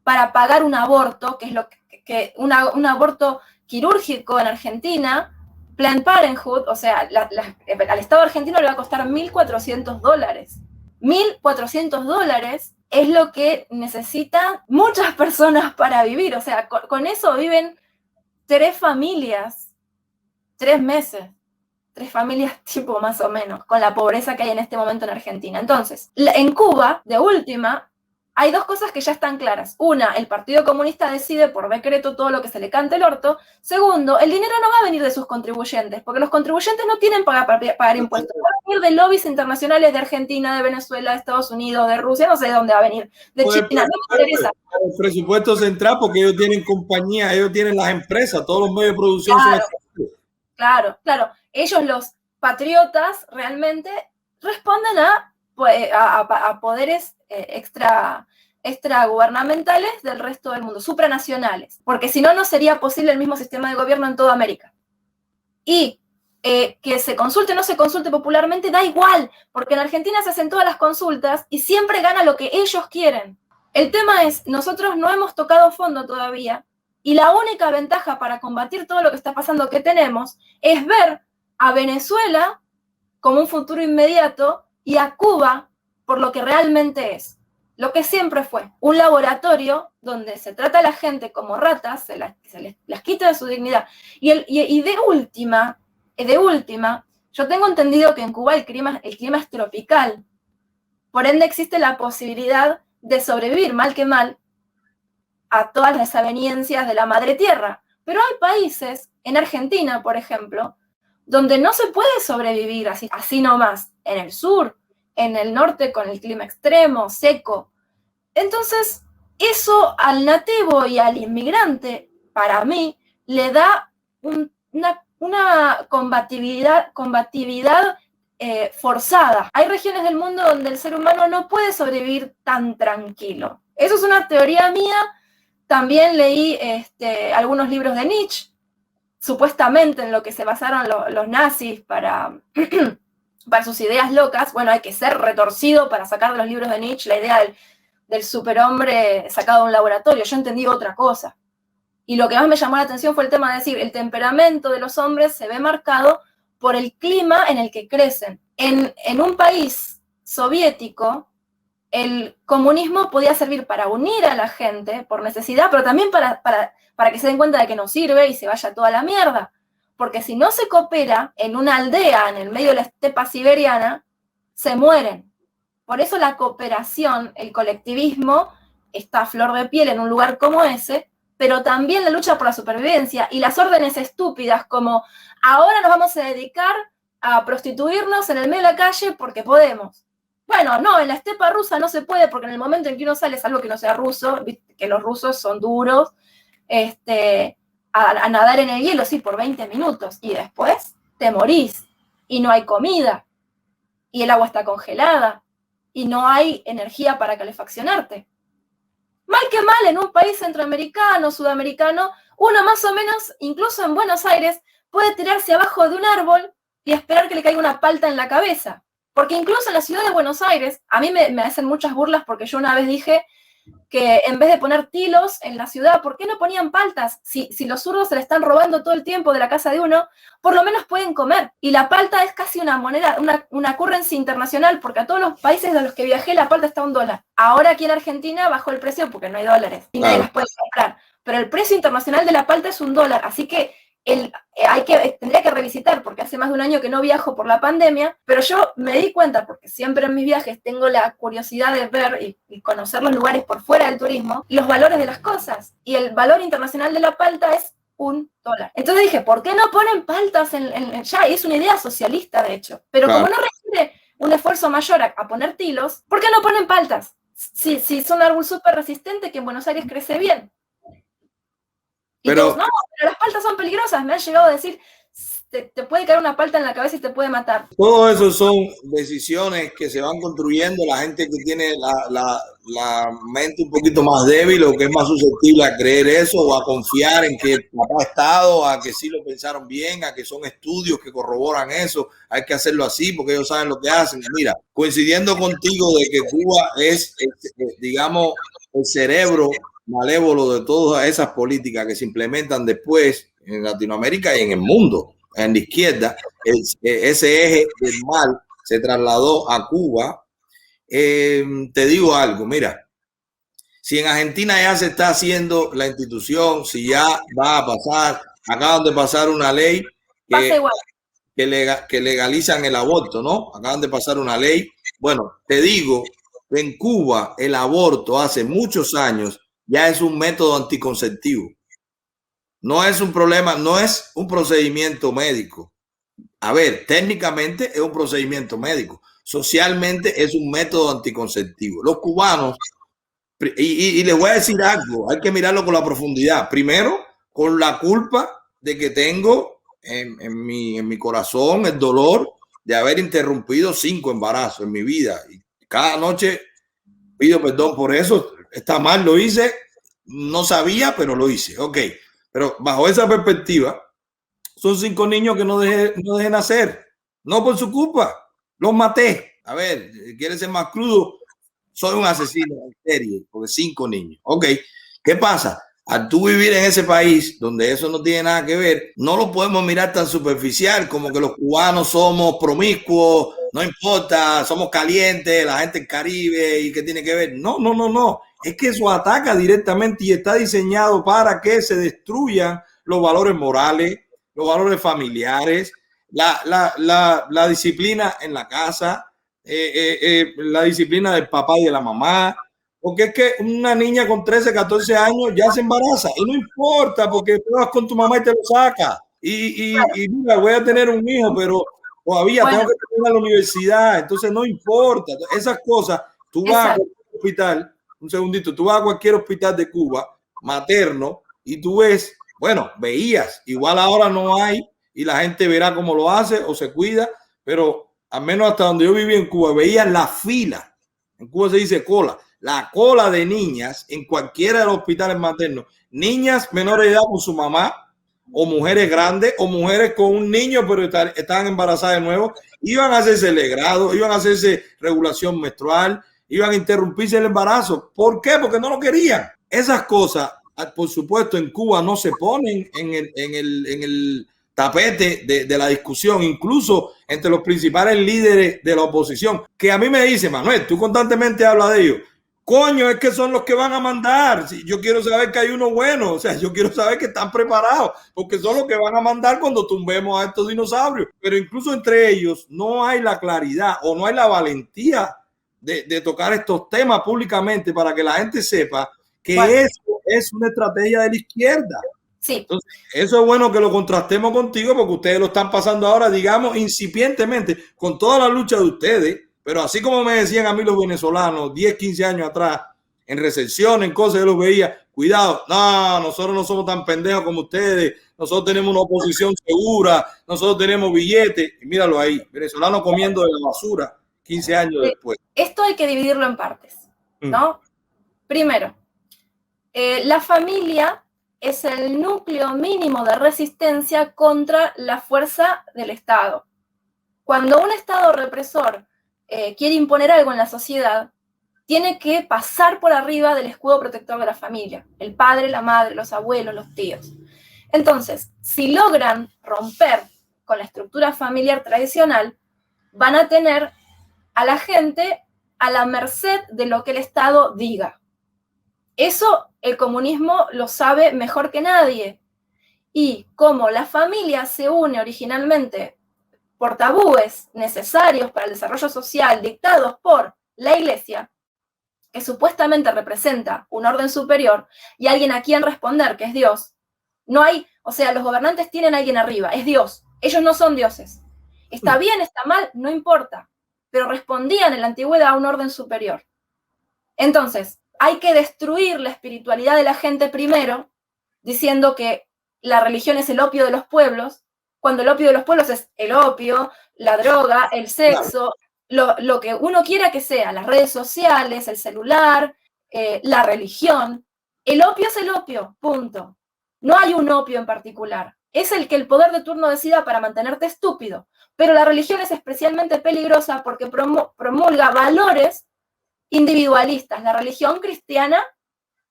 para pagar un aborto, que es lo que un aborto quirúrgico en Argentina, Planned Parenthood, o sea, al Estado argentino le va a costar $1.400. $1.400 es lo que necesitan muchas personas para vivir, o sea, con eso viven 3 familias, 3 meses, 3 familias tipo más o menos, con la pobreza que hay en este momento en Argentina. Entonces, en Cuba, de última, hay 2 cosas que ya están claras. Una, el Partido Comunista decide por decreto todo lo que se le cante el orto. Segundo, el dinero no va a venir de sus contribuyentes, porque los contribuyentes no tienen para pagar impuestos. Va a venir de lobbies internacionales de Argentina, de Venezuela, de Estados Unidos, de Rusia, no sé de dónde va a venir. De China, no me interesa. El presupuesto central, porque ellos tienen compañía, ellos tienen las empresas, todos los medios de producción claro, son... Claro. Ellos, los patriotas, realmente responden a poderes extragubernamentales del resto del mundo, supranacionales, porque si no, no sería posible el mismo sistema de gobierno en toda América. Y que se consulte o no se consulte popularmente, da igual, porque en Argentina se hacen todas las consultas y siempre gana lo que ellos quieren. El tema es, nosotros no hemos tocado fondo todavía, y la única ventaja para combatir todo lo que está pasando que tenemos es ver a Venezuela como un futuro inmediato y a Cuba por lo que realmente es, lo que siempre fue, un laboratorio donde se trata a la gente como ratas, se las quita de su dignidad. Y de última, yo tengo entendido que en Cuba el clima es tropical, por ende existe la posibilidad de sobrevivir mal que mal a todas las desavenencias de la madre tierra. Pero hay países, en Argentina, por ejemplo, donde no se puede sobrevivir así nomás. En el sur, en el norte con el clima extremo, seco. Entonces, eso al nativo y al inmigrante, para mí, le da una combatividad forzada. Hay regiones del mundo donde el ser humano no puede sobrevivir tan tranquilo. Eso es una teoría mía. También leí algunos libros de Nietzsche, supuestamente en lo que se basaron los nazis para sus ideas locas. Bueno, hay que ser retorcido para sacar de los libros de Nietzsche la idea del superhombre sacado de un laboratorio. Yo entendí otra cosa. Y lo que más me llamó la atención fue el tema de decir, el temperamento de los hombres se ve marcado por el clima en el que crecen. En un país soviético, el comunismo podía servir para unir a la gente por necesidad, pero también para que se den cuenta de que no sirve y se vaya toda la mierda. Porque si no se coopera en una aldea en el medio de la estepa siberiana, se mueren. Por eso la cooperación, el colectivismo, está a flor de piel en un lugar como ese, pero también la lucha por la supervivencia y las órdenes estúpidas como ahora nos vamos a dedicar a prostituirnos en el medio de la calle porque podemos. Bueno, no, en la estepa rusa no se puede porque en el momento en que uno sale, salvo que no sea ruso, que los rusos son duros, a nadar en el hielo, sí, por 20 minutos, y después te morís, y no hay comida, y el agua está congelada, y no hay energía para calefaccionarte. Mal que mal, en un país centroamericano, sudamericano, uno más o menos, incluso en Buenos Aires, puede tirarse abajo de un árbol y esperar que le caiga una palta en la cabeza. Porque incluso en la ciudad de Buenos Aires, a mí me hacen muchas burlas porque yo una vez dije que en vez de poner tilos en la ciudad, ¿por qué no ponían paltas? Si los zurdos se le están robando todo el tiempo de la casa de uno, por lo menos pueden comer. Y la palta es casi una moneda, una currency internacional, porque a todos los países de los que viajé la palta está $1. Ahora aquí en Argentina bajó el precio porque no hay dólares y nadie las puede comprar. Pero el precio internacional de la palta es $1, así que tendría que revisitar, porque hace más de un año que no viajo por la pandemia, pero yo me di cuenta, porque siempre en mis viajes tengo la curiosidad de ver y conocer los lugares por fuera del turismo, los valores de las cosas, y el valor internacional de la palta es $1. Entonces dije, ¿por qué no ponen paltas ya? Y es una idea socialista, de hecho, pero como no requiere un esfuerzo mayor a poner tilos, ¿por qué no ponen paltas? Si son un árbol súper resistente que en Buenos Aires crece bien. Pero todos, no, pero las paltas son peligrosas. Me han llegado a decir, te puede caer una palta en la cabeza y te puede matar. Todo eso son decisiones que se van construyendo. La gente que tiene la mente un poquito más débil o que es más susceptible a creer eso o a confiar en que el papá ha estado, a que sí lo pensaron bien, a que son estudios que corroboran eso. Hay que hacerlo así porque ellos saben lo que hacen. Y mira, coincidiendo contigo de que Cuba es digamos, el cerebro malévolo de todas esas políticas que se implementan después en Latinoamérica y en el mundo. En la izquierda, ese eje del mal se trasladó a Cuba. Te digo algo, mira, si en Argentina ya se está haciendo la institución, si ya va a pasar, acaban de pasar una ley que legalizan el aborto, ¿no? Acaban de pasar una ley. Bueno, te digo, en Cuba el aborto hace muchos años ya es un método anticonceptivo. No es un problema, no es un procedimiento médico. A ver, técnicamente es un procedimiento médico. Socialmente es un método anticonceptivo. Los cubanos, y les voy a decir algo, hay que mirarlo con la profundidad. Primero, con la culpa de que tengo en mi corazón el dolor de haber interrumpido 5 embarazos en mi vida. Y cada noche pido perdón por eso. Está mal, lo hice. No sabía, pero lo hice. Ok. Pero bajo esa perspectiva, son 5 niños que no dejé nacer. No por su culpa. Los maté. A ver, ¿quieres ser más crudo? Soy un asesino en serie, porque 5 niños. Ok. ¿Qué pasa? Al tú vivir en ese país donde eso no tiene nada que ver, no lo podemos mirar tan superficial como que los cubanos somos promiscuos, no importa, somos calientes, la gente en Caribe y qué tiene que ver. No, no, no, no. Es que eso ataca directamente y está diseñado para que se destruyan los valores morales, los valores familiares, la disciplina en la casa, la disciplina del papá y de la mamá. Porque es que una niña con 13, 14 años ya se embaraza y no importa porque tú vas con tu mamá y te lo sacas. Y mira, voy a tener un hijo, pero todavía tengo que terminar la universidad, entonces no importa. Esas cosas, tú vas a cualquier hospital, un segundito, tú vas a cualquier hospital de Cuba, materno, y tú ves, bueno, veías, igual ahora no hay y la gente verá cómo lo hace o se cuida, pero al menos hasta donde yo viví en Cuba, veías la fila. En Cuba se dice cola. La cola de niñas en cualquiera de los hospitales maternos, niñas menores de edad con su mamá, o mujeres grandes, o mujeres con un niño, pero estaban embarazadas de nuevo, iban a hacerse legrado, iban a hacerse regulación menstrual, iban a interrumpirse el embarazo. ¿Por qué? Porque no lo querían. Esas cosas, por supuesto, en Cuba no se ponen en el tapete de la discusión, incluso entre los principales líderes de la oposición, que a mí me dicen, Manuel, tú constantemente hablas de ellos. Coño, es que son los que van a mandar. Yo quiero saber que hay uno bueno. O sea, yo quiero saber que están preparados, porque son los que van a mandar cuando tumbemos a estos dinosaurios. Pero incluso entre ellos no hay la claridad o no hay la valentía de tocar estos temas públicamente para que la gente sepa que eso es una estrategia de la izquierda. Sí. Entonces, eso es bueno que lo contrastemos contigo porque ustedes lo están pasando ahora, digamos, incipientemente, con toda la lucha de ustedes. Pero así como me decían a mí los venezolanos 10, 15 años atrás, en recepción, en cosas, yo los veía, cuidado, no, nosotros no somos tan pendejos como ustedes, nosotros tenemos una oposición segura, nosotros tenemos billetes, y míralo ahí, venezolanos comiendo de la basura 15 años después. Esto hay que dividirlo en partes, ¿no? Primero, la familia es el núcleo mínimo de resistencia contra la fuerza del Estado. Cuando un Estado represor quiere imponer algo en la sociedad, tiene que pasar por arriba del escudo protector de la familia, el padre, la madre, los abuelos, los tíos. Entonces, si logran romper con la estructura familiar tradicional, van a tener a la gente a la merced de lo que el Estado diga. Eso el comunismo lo sabe mejor que nadie. Y como la familia se une originalmente por tabúes necesarios para el desarrollo social dictados por la Iglesia, que supuestamente representa un orden superior y alguien a quien responder, que es Dios, no hay, o sea, los gobernantes tienen a alguien arriba, es Dios, ellos no son dioses. Está bien, está mal, no importa, pero respondían en la antigüedad a un orden superior. Entonces, hay que destruir la espiritualidad de la gente primero, diciendo que la religión es el opio de los pueblos, cuando el opio de los pueblos es el opio, la droga, el sexo, lo que uno quiera que sea, las redes sociales, el celular, la religión. El opio es el opio, punto. No hay un opio en particular. Es el que el poder de turno decida para mantenerte estúpido. Pero la religión es especialmente peligrosa porque promulga valores individualistas. La religión cristiana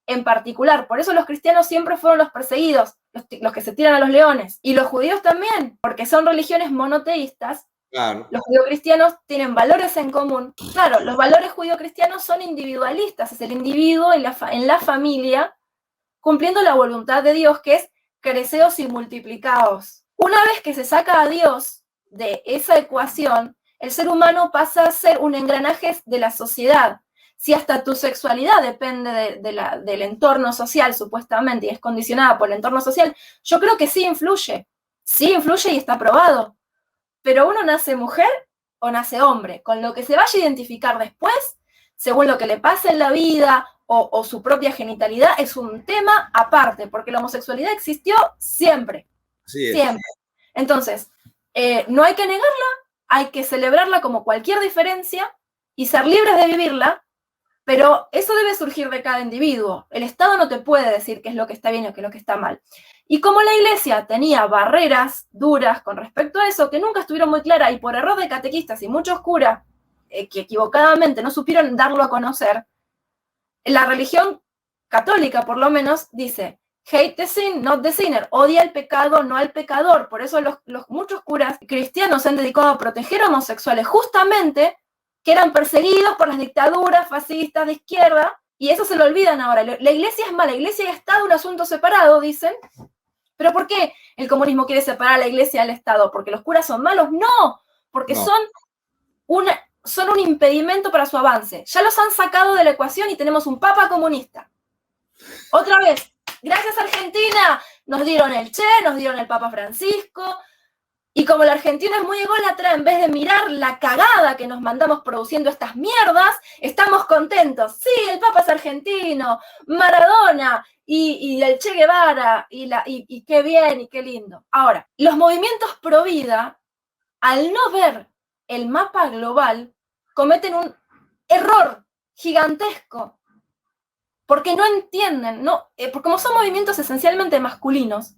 en particular. Por eso los cristianos siempre fueron los perseguidos, los que se tiran a los leones. Y los judíos también, porque son religiones monoteístas. Claro. Los judio-cristianos tienen valores en común. Claro, los valores judio-cristianos son individualistas, es el individuo en la familia, cumpliendo la voluntad de Dios, que es creceos y multiplicaos. Una vez que se saca a Dios de esa ecuación, el ser humano pasa a ser un engranaje de la sociedad. Si hasta tu sexualidad depende del entorno social, supuestamente, y es condicionada por el entorno social, yo creo que sí influye y está probado. Pero uno nace mujer o nace hombre, con lo que se vaya a identificar después, según lo que le pase en la vida o su propia genitalidad, es un tema aparte, porque la homosexualidad existió siempre. Siempre. Entonces, no hay que negarla, hay que celebrarla como cualquier diferencia y ser libres de vivirla, pero eso debe surgir de cada individuo. El Estado no te puede decir qué es lo que está bien o qué es lo que está mal. Y como la Iglesia tenía barreras duras con respecto a eso, que nunca estuvieron muy claras, y por error de catequistas y muchos curas que equivocadamente no supieron darlo a conocer, la religión católica, por lo menos, dice, hate the sin, not the sinner, odia el pecado, no al pecador. Por eso muchos curas cristianos se han dedicado a proteger a homosexuales, justamente que eran perseguidos por las dictaduras fascistas de izquierda, y eso se lo olvidan ahora. La Iglesia es mala, la Iglesia y el Estado un asunto separado, dicen. ¿Pero por qué el comunismo quiere separar a la Iglesia del Estado? ¿Porque los curas son malos? No, porque son un impedimento para su avance. Ya los han sacado de la ecuación y tenemos un papa comunista. Otra vez, gracias Argentina, nos dieron el Che, nos dieron el Papa Francisco, y como la Argentina es muy ególatra, en vez de mirar la cagada que nos mandamos produciendo estas mierdas, estamos contentos. Sí, el Papa es argentino, Maradona y el Che Guevara, y qué bien y qué lindo. Ahora, los movimientos pro vida, al no ver el mapa global, cometen un error gigantesco, porque no entienden, porque como son movimientos esencialmente masculinos,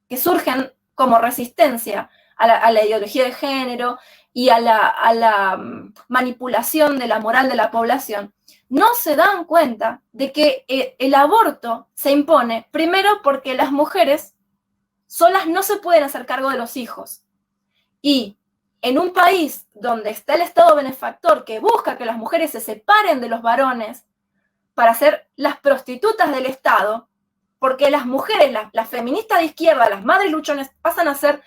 que surgen como resistencia a la ideología de género y a la manipulación de la moral de la población, no se dan cuenta de que el aborto se impone primero porque las mujeres solas no se pueden hacer cargo de los hijos. Y en un país donde está el Estado benefactor que busca que las mujeres se separen de los varones para ser las prostitutas del Estado, porque las mujeres, las feministas de izquierda, las madres luchones, pasan a ser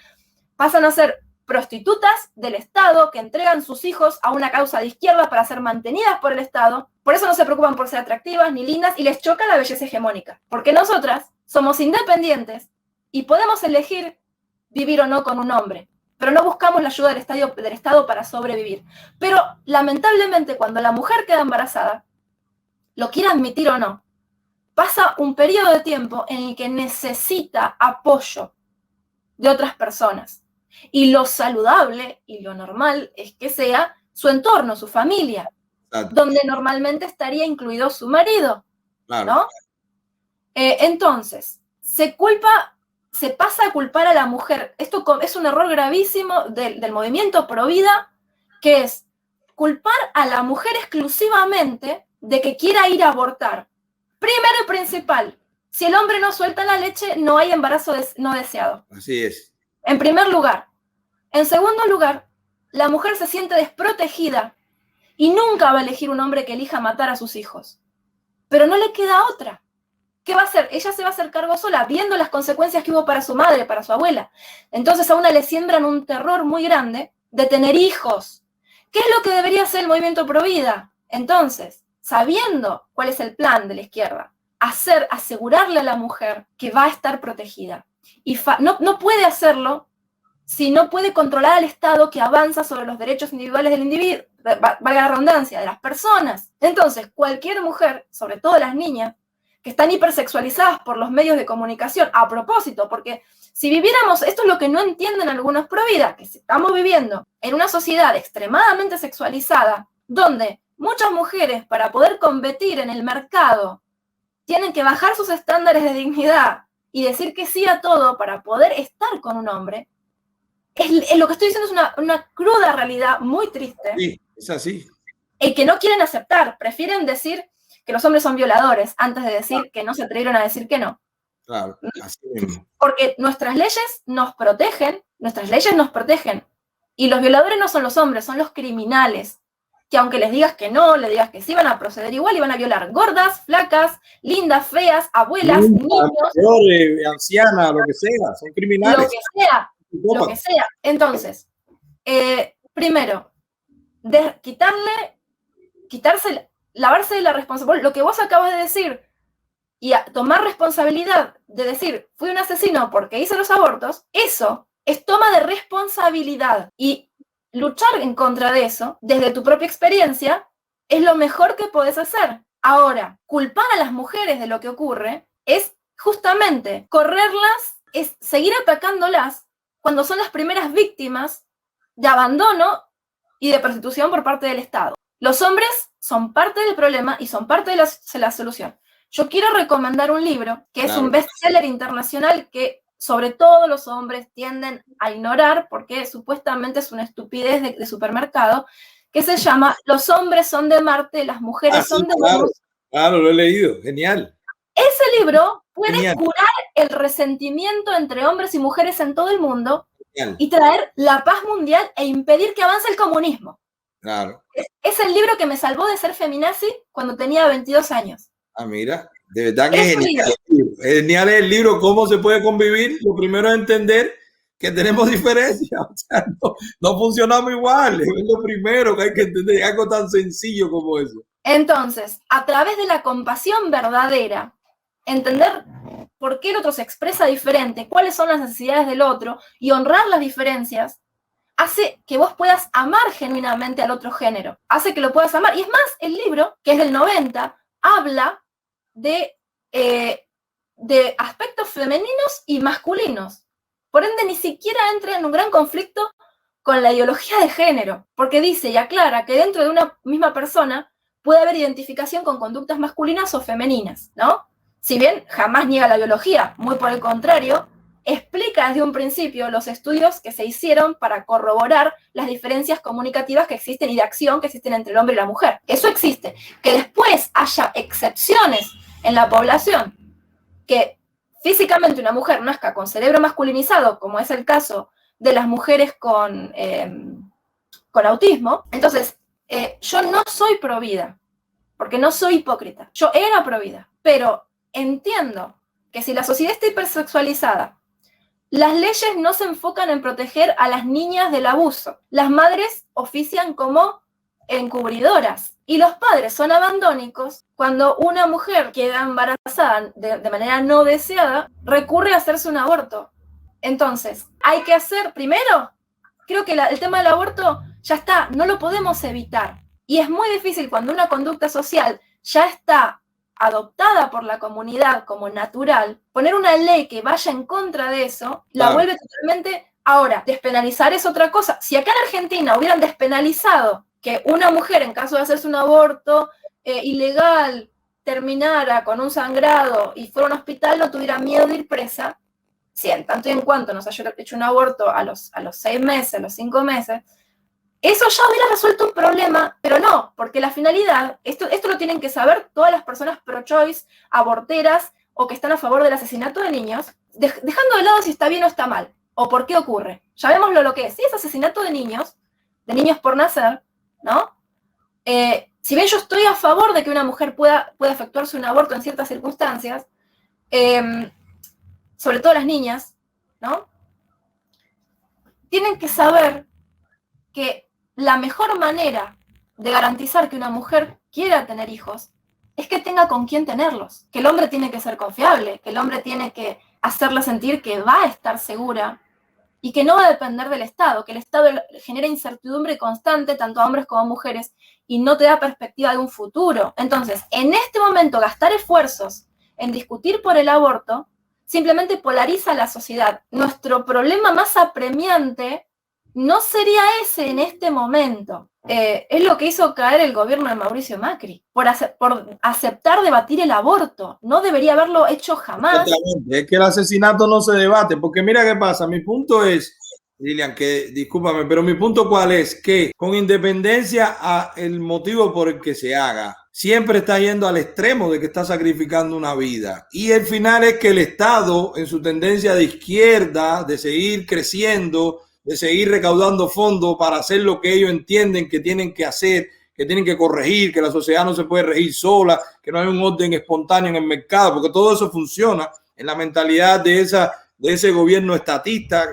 prostitutas del Estado que entregan sus hijos a una causa de izquierda para ser mantenidas por el Estado. Por eso no se preocupan por ser atractivas ni lindas y les choca la belleza hegemónica. Porque nosotras somos independientes y podemos elegir vivir o no con un hombre, pero no buscamos la ayuda del Estado para sobrevivir. Pero lamentablemente cuando la mujer queda embarazada, lo quiera admitir o no, pasa un periodo de tiempo en el que necesita apoyo de otras personas. Y lo saludable y lo normal es que sea su entorno, su familia, donde normalmente estaría incluido su marido, claro, ¿no? Entonces, se pasa a culpar a la mujer. Esto es un error gravísimo del movimiento pro vida, que es culpar a la mujer exclusivamente de que quiera ir a abortar. Primero y principal, si el hombre no suelta la leche, no hay embarazo no deseado. Así es. En primer lugar. En segundo lugar, la mujer se siente desprotegida y nunca va a elegir un hombre que elija matar a sus hijos. Pero no le queda otra. ¿Qué va a hacer? Ella se va a hacer cargo sola, viendo las consecuencias que hubo para su madre, para su abuela. Entonces a una le siembran un terror muy grande de tener hijos. ¿Qué es lo que debería hacer el movimiento pro vida? Entonces, sabiendo cuál es el plan de la izquierda, asegurarle a la mujer que va a estar protegida. Y no puede hacerlo si no puede controlar al Estado que avanza sobre los derechos individuales del individuo, valga la redundancia, de las personas. Entonces, cualquier mujer, sobre todo las niñas, que están hipersexualizadas por los medios de comunicación, a propósito, porque si viviéramos, esto es lo que no entienden algunos pro vida, que estamos viviendo en una sociedad extremadamente sexualizada, donde muchas mujeres, para poder competir en el mercado, tienen que bajar sus estándares de dignidad y decir que sí a todo para poder estar con un hombre. Lo que estoy diciendo es una cruda realidad muy triste. Sí, es así. Y que no quieren aceptar, prefieren decir que los hombres son violadores antes de decir que no se atrevieron a decir que no. Claro, así mismo. Porque nuestras leyes nos protegen, y los violadores no son los hombres, son los criminales, que aunque les digas que no, les digas que sí, van a proceder igual y van a violar gordas, flacas, lindas, feas, abuelas, niños. Mayores, ancianas, lo que sea, son criminales. Lo que sea. Entonces, primero, lavarse de la responsabilidad, lo que vos acabas de decir, y tomar responsabilidad de decir, fui un asesino porque hice los abortos, eso es toma de responsabilidad. Y luchar en contra de eso, desde tu propia experiencia, es lo mejor que podés hacer. Ahora, culpar a las mujeres de lo que ocurre es justamente correrlas, es seguir atacándolas cuando son las primeras víctimas de abandono y de prostitución por parte del Estado. Los hombres son parte del problema y son parte de la solución. Yo quiero recomendar un libro que es un bestseller internacional que sobre todo los hombres tienden a ignorar porque supuestamente es una estupidez de supermercado, que se llama Los hombres son de Marte, las mujeres son de Venus. Claro, lo he leído, genial. Ese libro puede curar el resentimiento entre hombres y mujeres en todo el mundo y traer la paz mundial e impedir que avance el comunismo. Claro. Es el libro que me salvó de ser feminazi cuando tenía 22 años. Ah, mira, de verdad que es genial. Genial es el libro, ¿cómo se puede convivir? Lo primero es entender que tenemos diferencias, o sea, no funcionamos igual, es lo primero que hay que entender, algo tan sencillo como eso. Entonces, a través de la compasión verdadera, entender por qué el otro se expresa diferente, cuáles son las necesidades del otro y honrar las diferencias, hace que vos puedas amar genuinamente al otro género, hace que lo puedas amar. Y es más, el libro, que es del 90, habla de aspectos femeninos y masculinos. Por ende, ni siquiera entra en un gran conflicto con la ideología de género, porque dice y aclara que dentro de una misma persona puede haber identificación con conductas masculinas o femeninas, ¿no? Si bien jamás niega la biología, muy por el contrario, explica desde un principio los estudios que se hicieron para corroborar las diferencias comunicativas que existen y de acción que existen entre el hombre y la mujer. Eso existe. Que después haya excepciones en la población, que físicamente una mujer nazca con cerebro masculinizado, como es el caso de las mujeres con autismo, entonces yo no soy provida, porque no soy hipócrita. Yo era provida, pero entiendo que si la sociedad está hipersexualizada, las leyes no se enfocan en proteger a las niñas del abuso. Las madres ofician como encubridoras y los padres son abandónicos. Cuando una mujer queda embarazada de manera no deseada, recurre a hacerse un aborto. Entonces, hay que hacer, primero, creo que el tema del aborto ya está, no lo podemos evitar. Y es muy difícil cuando una conducta social ya está adoptada por la comunidad como natural, poner una ley que vaya en contra de eso, la vuelve totalmente... Ahora, despenalizar es otra cosa. Si acá en Argentina hubieran despenalizado que una mujer, en caso de hacerse un aborto ilegal, terminara con un sangrado y fuera a un hospital, no tuviera miedo de ir presa, si en tanto y en cuanto nos haya hecho un aborto a los 6 meses, a los 5 meses, eso ya hubiera resuelto un problema, pero no, porque la finalidad, esto lo tienen que saber todas las personas pro-choice, aborteras o que están a favor del asesinato de niños, dejando de lado si está bien o está mal, o por qué ocurre. Llamémoslo lo que es. Si es asesinato de niños por nacer, ¿no? Si bien yo estoy a favor de que una mujer pueda efectuarse un aborto en ciertas circunstancias, sobre todo las niñas, ¿no? Tienen que saber que la mejor manera de garantizar que una mujer quiera tener hijos es que tenga con quién tenerlos, que el hombre tiene que ser confiable, que el hombre tiene que hacerla sentir que va a estar segura y que no va a depender del Estado, que el Estado genera incertidumbre constante tanto a hombres como a mujeres y no te da perspectiva de un futuro. Entonces, en este momento, gastar esfuerzos en discutir por el aborto simplemente polariza a la sociedad. Nuestro problema más apremiante no sería ese en este momento. Es lo que hizo caer el gobierno de Mauricio Macri, por aceptar debatir el aborto. No debería haberlo hecho jamás. Es que el asesinato no se debate, porque mira qué pasa. Mi punto es, Lilian, que discúlpame, pero mi punto cuál es, que con independencia a el motivo por el que se haga, siempre está yendo al extremo de que está sacrificando una vida. Y el final es que el Estado, en su tendencia de izquierda, de seguir creciendo, de seguir recaudando fondos para hacer lo que ellos entienden que tienen que hacer, que tienen que corregir, que la sociedad no se puede regir sola, que no hay un orden espontáneo en el mercado, porque todo eso funciona en la mentalidad de ese gobierno estatista,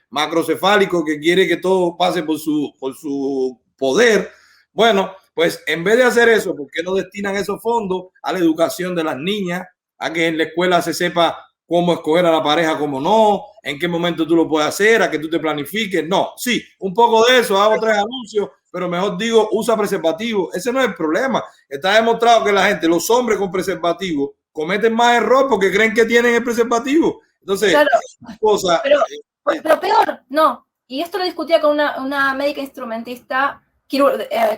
macrocefálico, que quiere que todo pase por su poder. Bueno, pues en vez de hacer eso, ¿por qué no destinan esos fondos a la educación de las niñas, a que en la escuela se sepa cómo escoger a la pareja, cómo no, en qué momento tú lo puedes hacer, a que tú te planifiques? No, sí, un poco de eso, hago 3 anuncios, pero mejor digo, usa preservativo. Ese no es el problema. Está demostrado que la gente, los hombres con preservativo, cometen más error porque creen que tienen el preservativo. Entonces, claro, cosa, pero peor, no. Y esto lo discutía con una médica instrumentista,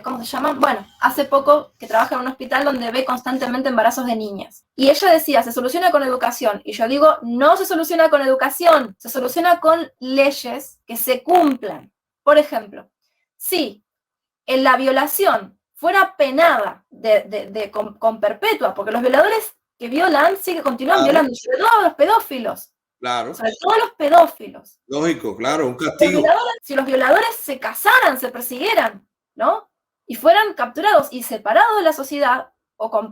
¿cómo se llama? Bueno, hace poco, que trabaja en un hospital donde ve constantemente embarazos de niñas. Y ella decía, se soluciona con educación. Y yo digo, no se soluciona con educación, se soluciona con leyes que se cumplan. Por ejemplo, si en la violación fuera penada con perpetua, porque los violadores que violan continúan violando, sobre todo a los pedófilos. Claro. Sobre todo los pedófilos. Lógico, claro, un castigo. Si los violadores se casaran, se persiguieran, ¿no? Y fueran capturados y separados de la sociedad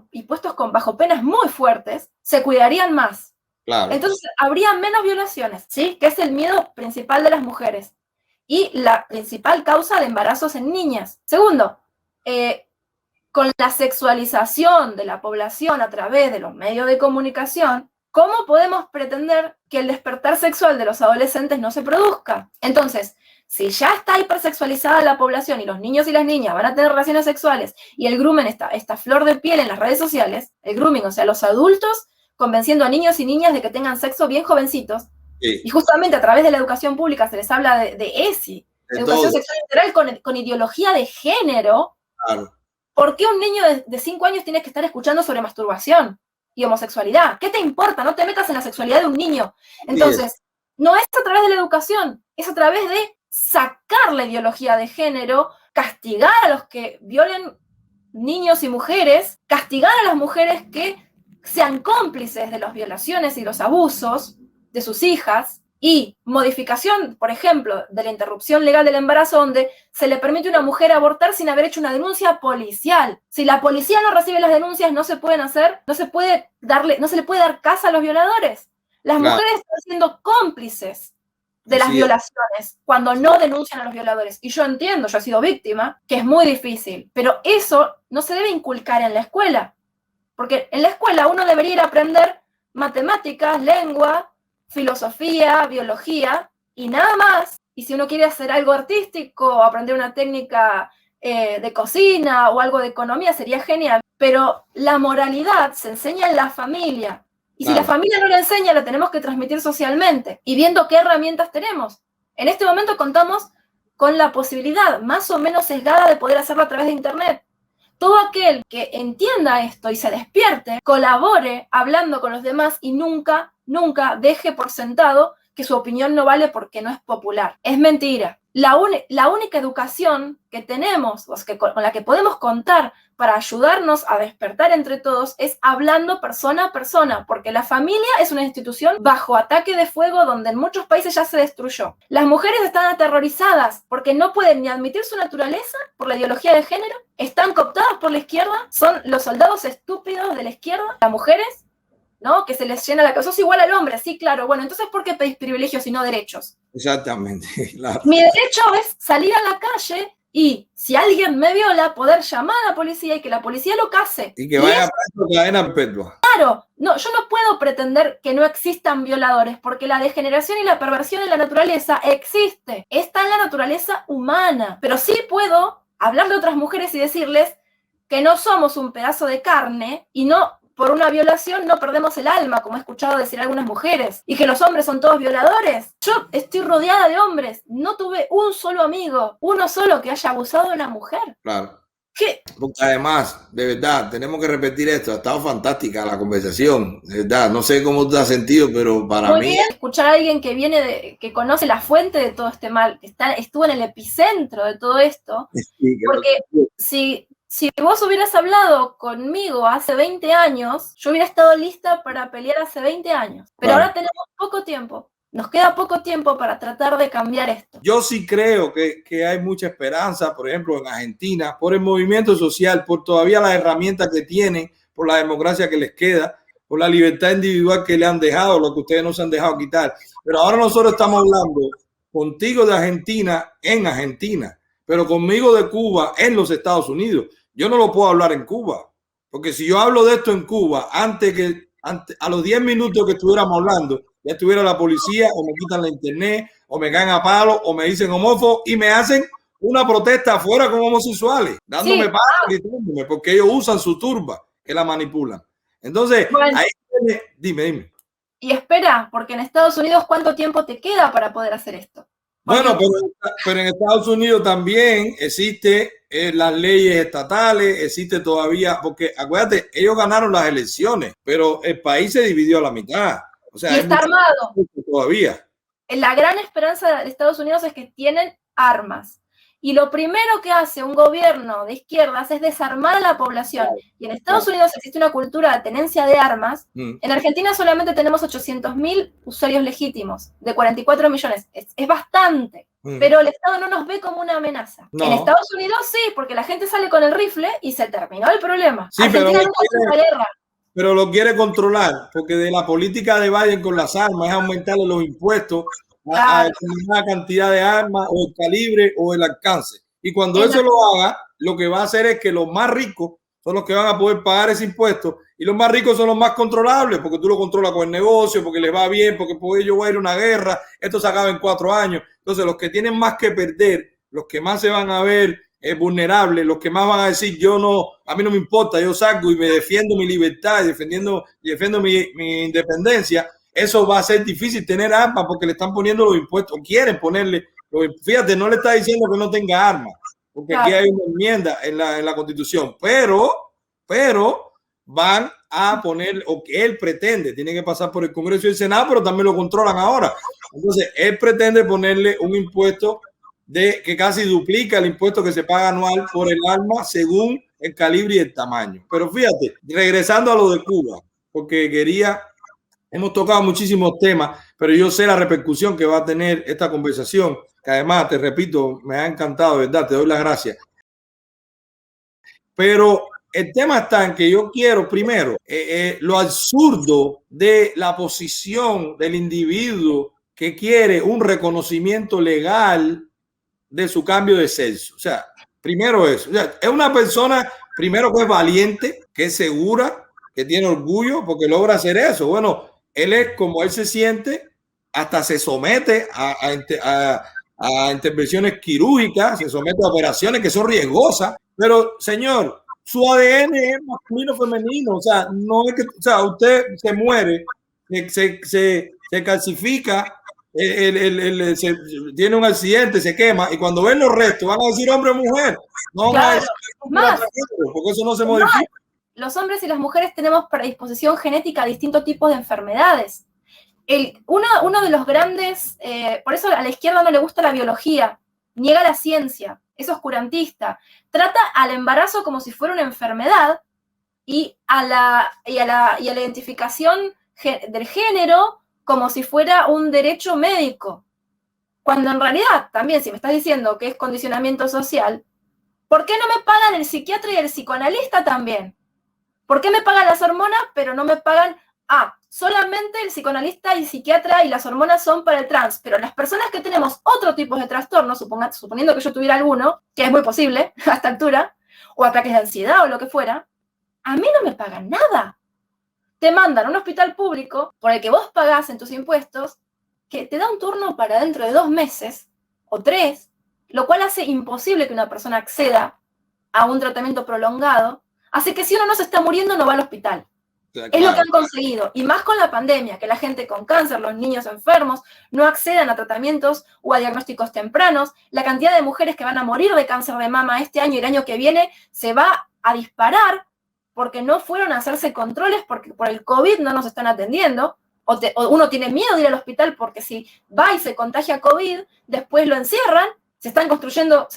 y puestos bajo penas muy fuertes, se cuidarían más. Claro. Entonces habría menos violaciones, ¿sí? Que es el miedo principal de las mujeres y la principal causa de embarazos en niñas. Segundo, con la sexualización de la población a través de los medios de comunicación, ¿cómo podemos pretender que el despertar sexual de los adolescentes no se produzca? Entonces, si ya está hipersexualizada la población y los niños y las niñas van a tener relaciones sexuales y el grooming está flor de piel en las redes sociales, el grooming, o sea, los adultos convenciendo a niños y niñas de que tengan sexo bien jovencitos, sí. Y justamente a través de la educación pública se les habla de ESI, educación sexual integral con ideología de género. Claro. ¿Por qué un niño de 5 años tiene que estar escuchando sobre masturbación y homosexualidad? ¿Qué te importa? No te metas en la sexualidad de un niño. Entonces, no es a través de la educación, es a través de sacar la ideología de género, castigar a los que violen niños y mujeres, castigar a las mujeres que sean cómplices de las violaciones y los abusos de sus hijas, y modificación, por ejemplo, de la interrupción legal del embarazo, donde se le permite a una mujer abortar sin haber hecho una denuncia policial. Si la policía no recibe las denuncias, no se pueden hacer, no se le puede dar casa a los violadores. Las mujeres están siendo cómplices de las violaciones cuando no denuncian a los violadores. Y yo entiendo, yo he sido víctima, que es muy difícil, pero eso no se debe inculcar en la escuela, porque en la escuela uno debería ir a aprender matemáticas, lengua, filosofía, biología y nada más. Y si uno quiere hacer algo artístico o aprender una técnica de cocina o algo de economía, sería genial. Pero la moralidad se enseña en la familia. Y si la familia no la enseña, la tenemos que transmitir socialmente. Y viendo qué herramientas tenemos. En este momento contamos con la posibilidad más o menos sesgada de poder hacerlo a través de Internet. Todo aquel que entienda esto y se despierte, colabore hablando con los demás y nunca deje por sentado que su opinión no vale porque no es popular. Es mentira. La única educación que tenemos, o sea, con la que podemos contar para ayudarnos a despertar entre todos, es hablando persona a persona, porque la familia es una institución bajo ataque de fuego donde en muchos países ya se destruyó. Las mujeres están aterrorizadas porque no pueden ni admitir su naturaleza por la ideología de género, están cooptadas por la izquierda, son los soldados estúpidos de la izquierda, las mujeres, ¿no? Que se les llena la cabeza. Sos igual al hombre, sí, claro. Bueno, entonces, ¿por qué pedís privilegios y no derechos? Exactamente, claro. Mi derecho es salir a la calle y, si alguien me viola, poder llamar a la policía y que la policía lo case. Y que vaya a preso cadena perpetua. Claro, no, yo no puedo pretender que no existan violadores, porque la degeneración y la perversión en la naturaleza existe. Está en la naturaleza humana. Pero sí puedo hablar de otras mujeres y decirles que no somos un pedazo de carne y no, por una violación no perdemos el alma, como he escuchado decir algunas mujeres, y que los hombres son todos violadores. Yo estoy rodeada de hombres, no tuve un solo amigo, uno solo que haya abusado de una mujer. Claro. ¿Qué? Porque además, de verdad, tenemos que repetir esto, ha estado fantástica la conversación, de verdad, no sé cómo te has sentido, pero para Muy mí... bien, escuchar a alguien que viene que conoce la fuente de todo este mal, que estuvo en el epicentro de todo esto, sí, porque si vos hubieras hablado conmigo hace 20 años, yo hubiera estado lista para pelear hace 20 años. Pero ahora tenemos poco tiempo. Nos queda poco tiempo para tratar de cambiar esto. Yo sí creo que hay mucha esperanza, por ejemplo, en Argentina, por el movimiento social, por todavía las herramientas que tienen, por la democracia que les queda, por la libertad individual que le han dejado, lo que ustedes no se han dejado quitar. Pero ahora nosotros estamos hablando contigo de Argentina en Argentina, pero conmigo de Cuba en los Estados Unidos. Yo no lo puedo hablar en Cuba, porque si yo hablo de esto en Cuba, a los 10 minutos que estuviéramos hablando, ya estuviera la policía o me quitan la internet o me caen a palo o me dicen homófobo y me hacen una protesta afuera con homosexuales, dándome palos, gritándome, porque ellos usan su turba que la manipulan. Entonces, bueno, ahí dime. Y espera, porque en Estados Unidos, ¿cuánto tiempo te queda para poder hacer esto? Bueno, pero en Estados Unidos también existe las leyes estatales, existe todavía, porque acuérdate, ellos ganaron las elecciones, pero el país se dividió a la mitad. O sea, y está armado. Todavía. La gran esperanza de Estados Unidos es que tienen armas. Y lo primero que hace un gobierno de izquierdas es desarmar a la población. Y en Estados Unidos existe una cultura de tenencia de armas. En Argentina solamente tenemos 800.000 usuarios legítimos, de 44 millones. Es bastante. Pero el Estado no nos ve como una amenaza. No. En Estados Unidos sí, porque la gente sale con el rifle y se terminó el problema. Sí, Argentina no es una guerra. Pero lo quiere controlar, porque de la política de Biden con las armas es aumentarle los impuestos a determinada cantidad de armas o el calibre o el alcance. Y cuando eso lo haga, lo que va a hacer es que los más ricos son los que van a poder pagar ese impuesto y los más ricos son los más controlables porque tú lo controlas con el negocio, porque les va bien, porque pues yo voy a ir a una guerra, esto se acaba en 4 años. Entonces los que tienen más que perder, los que más se van a ver vulnerables, los que más van a decir yo no, a mí no me importa, yo salgo y me defiendo mi libertad y defiendo mi independencia. Eso va a ser difícil tener armas porque le están poniendo los impuestos, quieren ponerle, fíjate, no le está diciendo que no tenga armas, porque aquí hay una enmienda en la Constitución, pero van a poner, o que él pretende, tiene que pasar por el Congreso y el Senado, pero también lo controlan ahora. Entonces, él pretende ponerle un impuesto que casi duplica el impuesto que se paga anual por el arma según el calibre y el tamaño. Pero fíjate, regresando a lo de Cuba, porque hemos tocado muchísimos temas, pero yo sé la repercusión que va a tener esta conversación, que además, te repito, me ha encantado, ¿verdad? Te doy las gracias. Pero el tema está en que yo quiero, primero, lo absurdo de la posición del individuo que quiere un reconocimiento legal de su cambio de sexo. O sea, primero eso. O sea, es una persona, primero, que es valiente, que es segura, que tiene orgullo porque logra hacer eso. Bueno, él es como él se siente, hasta se somete a intervenciones quirúrgicas, se somete a operaciones que son riesgosas, pero señor, su ADN es masculino femenino, o sea, no es que, o sea, usted se muere, se calcifica, tiene un accidente, se quema, y cuando ven los restos van a decir hombre o mujer, no van a decir Más, porque eso no se modifica. Los hombres y las mujeres tenemos predisposición genética a distintos tipos de enfermedades. Uno de los grandes, por eso a la izquierda no le gusta la biología, niega la ciencia, es oscurantista, trata al embarazo como si fuera una enfermedad y a la identificación del género como si fuera un derecho médico. Cuando en realidad, también, si me estás diciendo que es condicionamiento social, ¿por qué no me pagan el psiquiatra y el psicoanalista también? ¿Por qué me pagan las hormonas, pero no me pagan... solamente el psicoanalista y psiquiatra y las hormonas son para el trans, pero las personas que tenemos otro tipo de trastornos, suponiendo que yo tuviera alguno, que es muy posible a esta altura, o ataques de ansiedad o lo que fuera, a mí no me pagan nada. Te mandan a un hospital público por el que vos pagás en tus impuestos, que te da un turno para dentro de 2 meses o 3, lo cual hace imposible que una persona acceda a un tratamiento prolongado. Así que si uno no se está muriendo, no va al hospital. Claro. Es lo que han conseguido. Y más con la pandemia, que la gente con cáncer, los niños enfermos, no accedan a tratamientos o a diagnósticos tempranos. La cantidad de mujeres que van a morir de cáncer de mama este año y el año que viene se va a disparar porque no fueron a hacerse controles, porque por el COVID no nos están atendiendo. O uno tiene miedo de ir al hospital porque si va y se contagia COVID, después lo encierran. Se están construyendo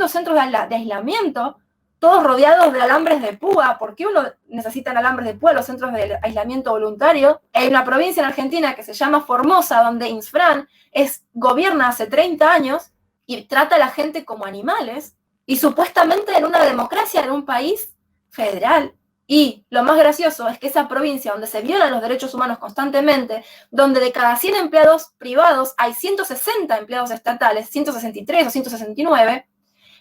centros de aislamiento, todos rodeados de alambres de púa. ¿Por qué uno necesita alambres de púa? Los centros de aislamiento voluntario. Hay una provincia en Argentina que se llama Formosa, donde Insfran gobierna hace 30 años y trata a la gente como animales. Y supuestamente en una democracia, en un país federal. Y lo más gracioso es que esa provincia donde se violan los derechos humanos constantemente, donde de cada 100 empleados privados hay 160 empleados estatales, 163 o 169,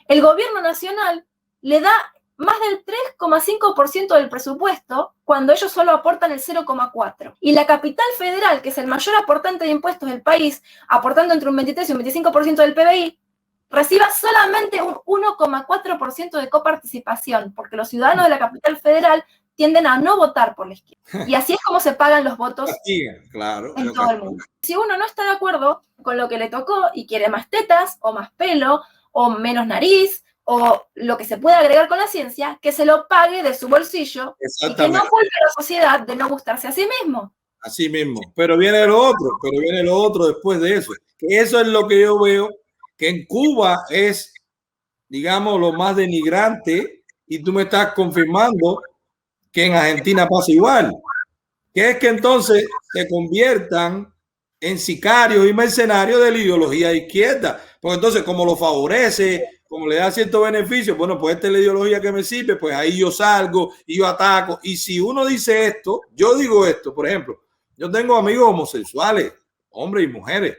el gobierno nacional le da más del 3,5% del presupuesto cuando ellos solo aportan el 0,4%. Y la capital federal, que es el mayor aportante de impuestos del país, aportando entre un 23 y un 25% del PBI, reciba solamente un 1,4% de coparticipación, porque los ciudadanos de la capital federal tienden a no votar por la izquierda. Y así es como se pagan los votos claro, en todo el mundo. Si uno no está de acuerdo con lo que le tocó y quiere más tetas, o más pelo, o menos nariz, o lo que se pueda agregar con la ciencia, que se lo pague de su bolsillo y que no culpe a la sociedad de no gustarse a sí mismo. Así mismo. Pero viene lo otro después de eso. Que eso es lo que yo veo, que en Cuba es, digamos, lo más denigrante, y tú me estás confirmando que en Argentina pasa igual. Que es que entonces se conviertan en sicarios y mercenarios de la ideología izquierda. Porque entonces, como lo favorece, como le da ciertos beneficios, bueno, pues esta es la ideología que me sirve, pues ahí yo salgo y yo ataco. Y si uno dice esto, yo digo esto, por ejemplo, yo tengo amigos homosexuales, hombres y mujeres,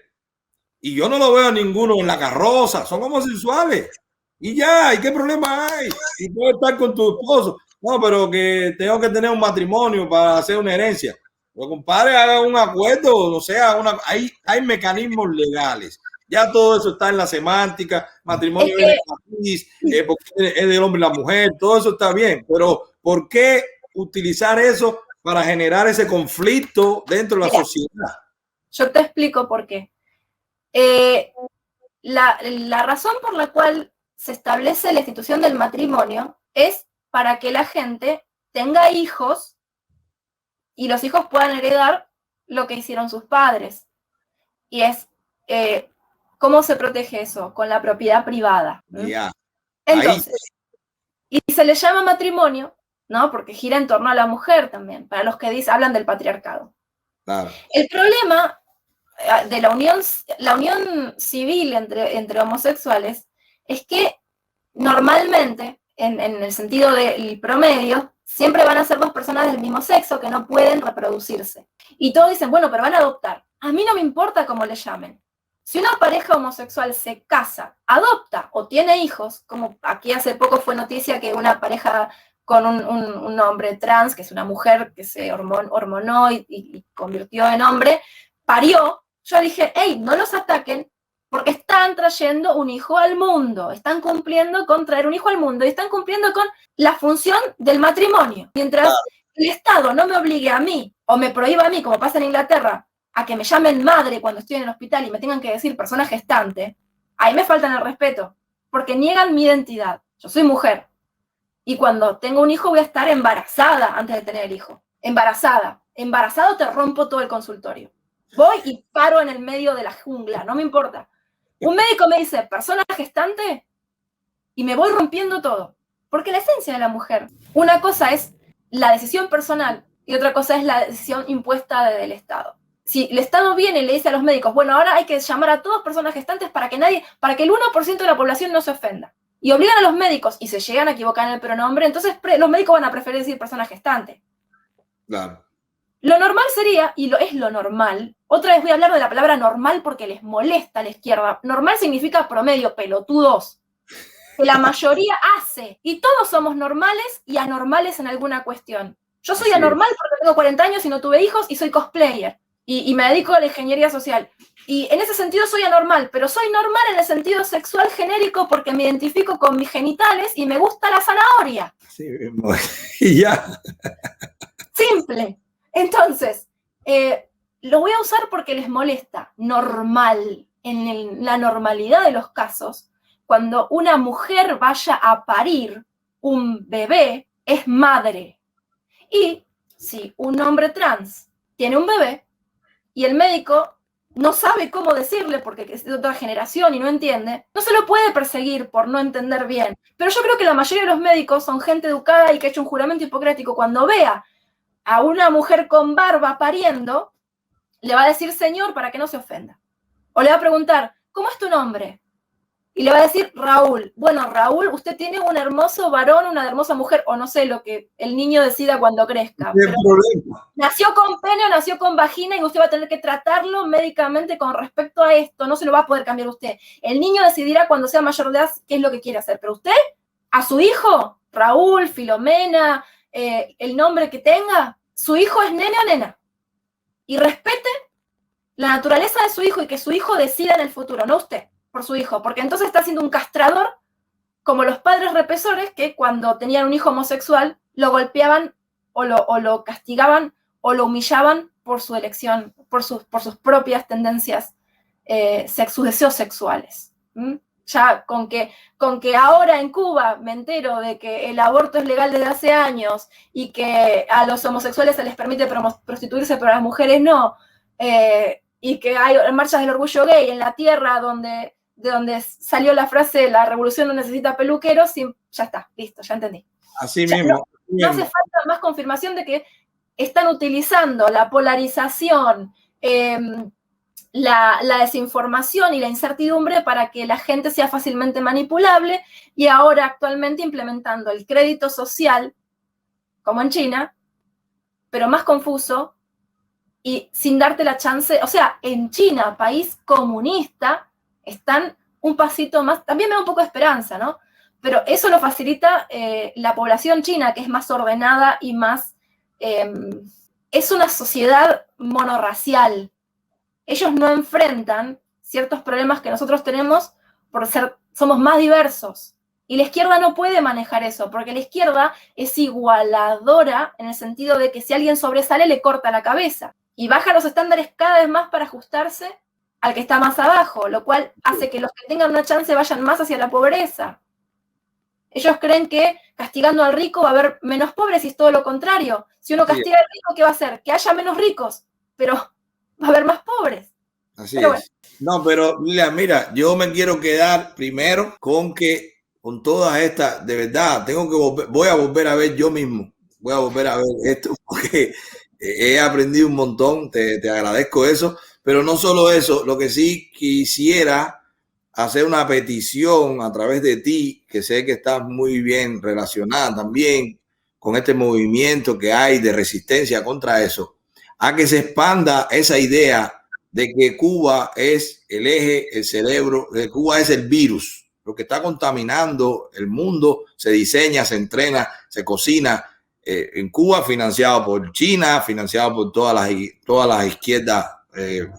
y yo no lo veo a ninguno en la carroza, son homosexuales. Y ya, ¿y qué problema hay? Y puedes estar con tu esposo. No, pero que tengo que tener un matrimonio para hacer una herencia. Pues compadre, haga un acuerdo, no sé, hay mecanismos legales. Ya todo eso está en la semántica, matrimonio es del hombre y la mujer, todo eso está bien, pero ¿por qué utilizar eso para generar ese conflicto dentro de la sociedad? Yo te explico por qué. La razón por la cual se establece la institución del matrimonio es para que la gente tenga hijos y los hijos puedan heredar lo que hicieron sus padres. Y es, ¿cómo se protege eso? Con la propiedad privada. Yeah. Entonces, y se le llama matrimonio, ¿no? Porque gira en torno a la mujer también, para los que hablan del patriarcado. Claro. El problema de la unión civil entre homosexuales es que normalmente, en el sentido del promedio, siempre van a ser 2 personas del mismo sexo que no pueden reproducirse. Y todos dicen, bueno, pero van a adoptar. A mí no me importa cómo le llamen. Si una pareja homosexual se casa, adopta o tiene hijos, como aquí hace poco fue noticia que una pareja con un hombre trans, que es una mujer que se hormonó y convirtió en hombre, parió, yo dije, hey, no los ataquen porque están trayendo un hijo al mundo, están cumpliendo con traer un hijo al mundo y están cumpliendo con la función del matrimonio. Mientras el Estado no me obligue a mí o me prohíba a mí, como pasa en Inglaterra, a que me llamen madre cuando estoy en el hospital y me tengan que decir persona gestante, ahí me faltan el respeto, porque niegan mi identidad. Yo soy mujer, Y cuando tengo un hijo voy a estar embarazada antes de tener el hijo. Embarazada. Embarazado te rompo todo el consultorio. Voy y paro en el medio de la jungla, no me importa. Un médico me dice, persona gestante, y me voy rompiendo todo. Porque la esencia de la mujer, una cosa es la decisión personal y otra cosa es la decisión impuesta del Estado. Si el Estado viene y le dice a los médicos, bueno, ahora hay que llamar a todas personas gestantes para que el 1% de la población no se ofenda. Y obligan a los médicos y se llegan a equivocar en el pronombre, entonces los médicos van a preferir decir persona gestante. Claro. Lo normal sería, y es lo normal, otra vez voy a hablar de la palabra normal porque les molesta a la izquierda. Normal significa promedio, pelotudos. Que la mayoría hace. Y todos somos normales y anormales en alguna cuestión. Yo soy anormal porque tengo 40 años y no tuve hijos y soy cosplayer. Y me dedico a la ingeniería social. Y en ese sentido soy anormal, pero soy normal en el sentido sexual genérico porque me identifico con mis genitales y me gusta la zanahoria. Sí, y ya. Simple. Entonces, lo voy a usar porque les molesta. Normal. En la normalidad de los casos, cuando una mujer vaya a parir un bebé, es madre. Y si un hombre trans tiene un bebé y el médico no sabe cómo decirle porque es de otra generación y no entiende, no se lo puede perseguir por no entender bien. Pero yo creo que la mayoría de los médicos son gente educada y que ha hecho un juramento hipocrático. Cuando vea a una mujer con barba pariendo, le va a decir señor para que no se ofenda. O le va a preguntar, ¿cómo es tu nombre? Y le va a decir Raúl. Bueno, Raúl, usted tiene un hermoso varón, una hermosa mujer, o no sé, lo que el niño decida cuando crezca. Pero nació con pene o nació con vagina y usted va a tener que tratarlo médicamente con respecto a esto. No se lo va a poder cambiar usted. El niño decidirá cuando sea mayor de edad qué es lo que quiere hacer. Pero usted, a su hijo, Raúl, Filomena, el nombre que tenga, su hijo es nene o nena. Y respete la naturaleza de su hijo y que su hijo decida en el futuro, no usted, por su hijo, porque entonces está siendo un castrador como los padres represores que cuando tenían un hijo homosexual lo golpeaban o lo castigaban o lo humillaban por su elección, por sus propias tendencias, sus deseos sexuales. Ya con que ahora en Cuba me entero de que el aborto es legal desde hace años y que a los homosexuales se les permite prostituirse, pero a las mujeres no, y que hay marchas del orgullo gay en la tierra de donde salió la frase la revolución no necesita peluqueros, y ya está, listo, ya entendí. Así mismo. No hace falta más confirmación de que están utilizando la polarización, la desinformación y la incertidumbre para que la gente sea fácilmente manipulable, y ahora actualmente implementando el crédito social, como en China, pero más confuso y sin darte la chance. O sea, en China, país comunista, están un pasito más. También me da un poco de esperanza, ¿no? Pero eso lo facilita la población china, que es más ordenada y más... es una sociedad monorracial. Ellos no enfrentan ciertos problemas que nosotros tenemos somos más diversos. Y la izquierda no puede manejar eso, porque la izquierda es igualadora en el sentido de que si alguien sobresale le corta la cabeza. Y baja los estándares cada vez más para ajustarse al que está más abajo, lo cual hace que los que tengan una chance vayan más hacia la pobreza. Ellos creen que castigando al rico va a haber menos pobres y es todo lo contrario. Si uno castiga al rico, ¿qué va a hacer? Que haya menos ricos, pero va a haber más pobres. Así es. Bueno. No, pero Lilian, mira, yo me quiero quedar primero con todas estas, de verdad, voy a volver a ver yo mismo, voy a volver a ver esto porque he aprendido un montón, te agradezco eso, pero no solo eso, lo que sí quisiera hacer una petición a través de ti, que sé que estás muy bien relacionada también con este movimiento que hay de resistencia contra eso, a que se expanda esa idea de que Cuba es el eje, el cerebro, de Cuba es el virus, lo que está contaminando el mundo, se diseña, se entrena, se cocina en Cuba, financiado por China, financiado por todas las izquierdas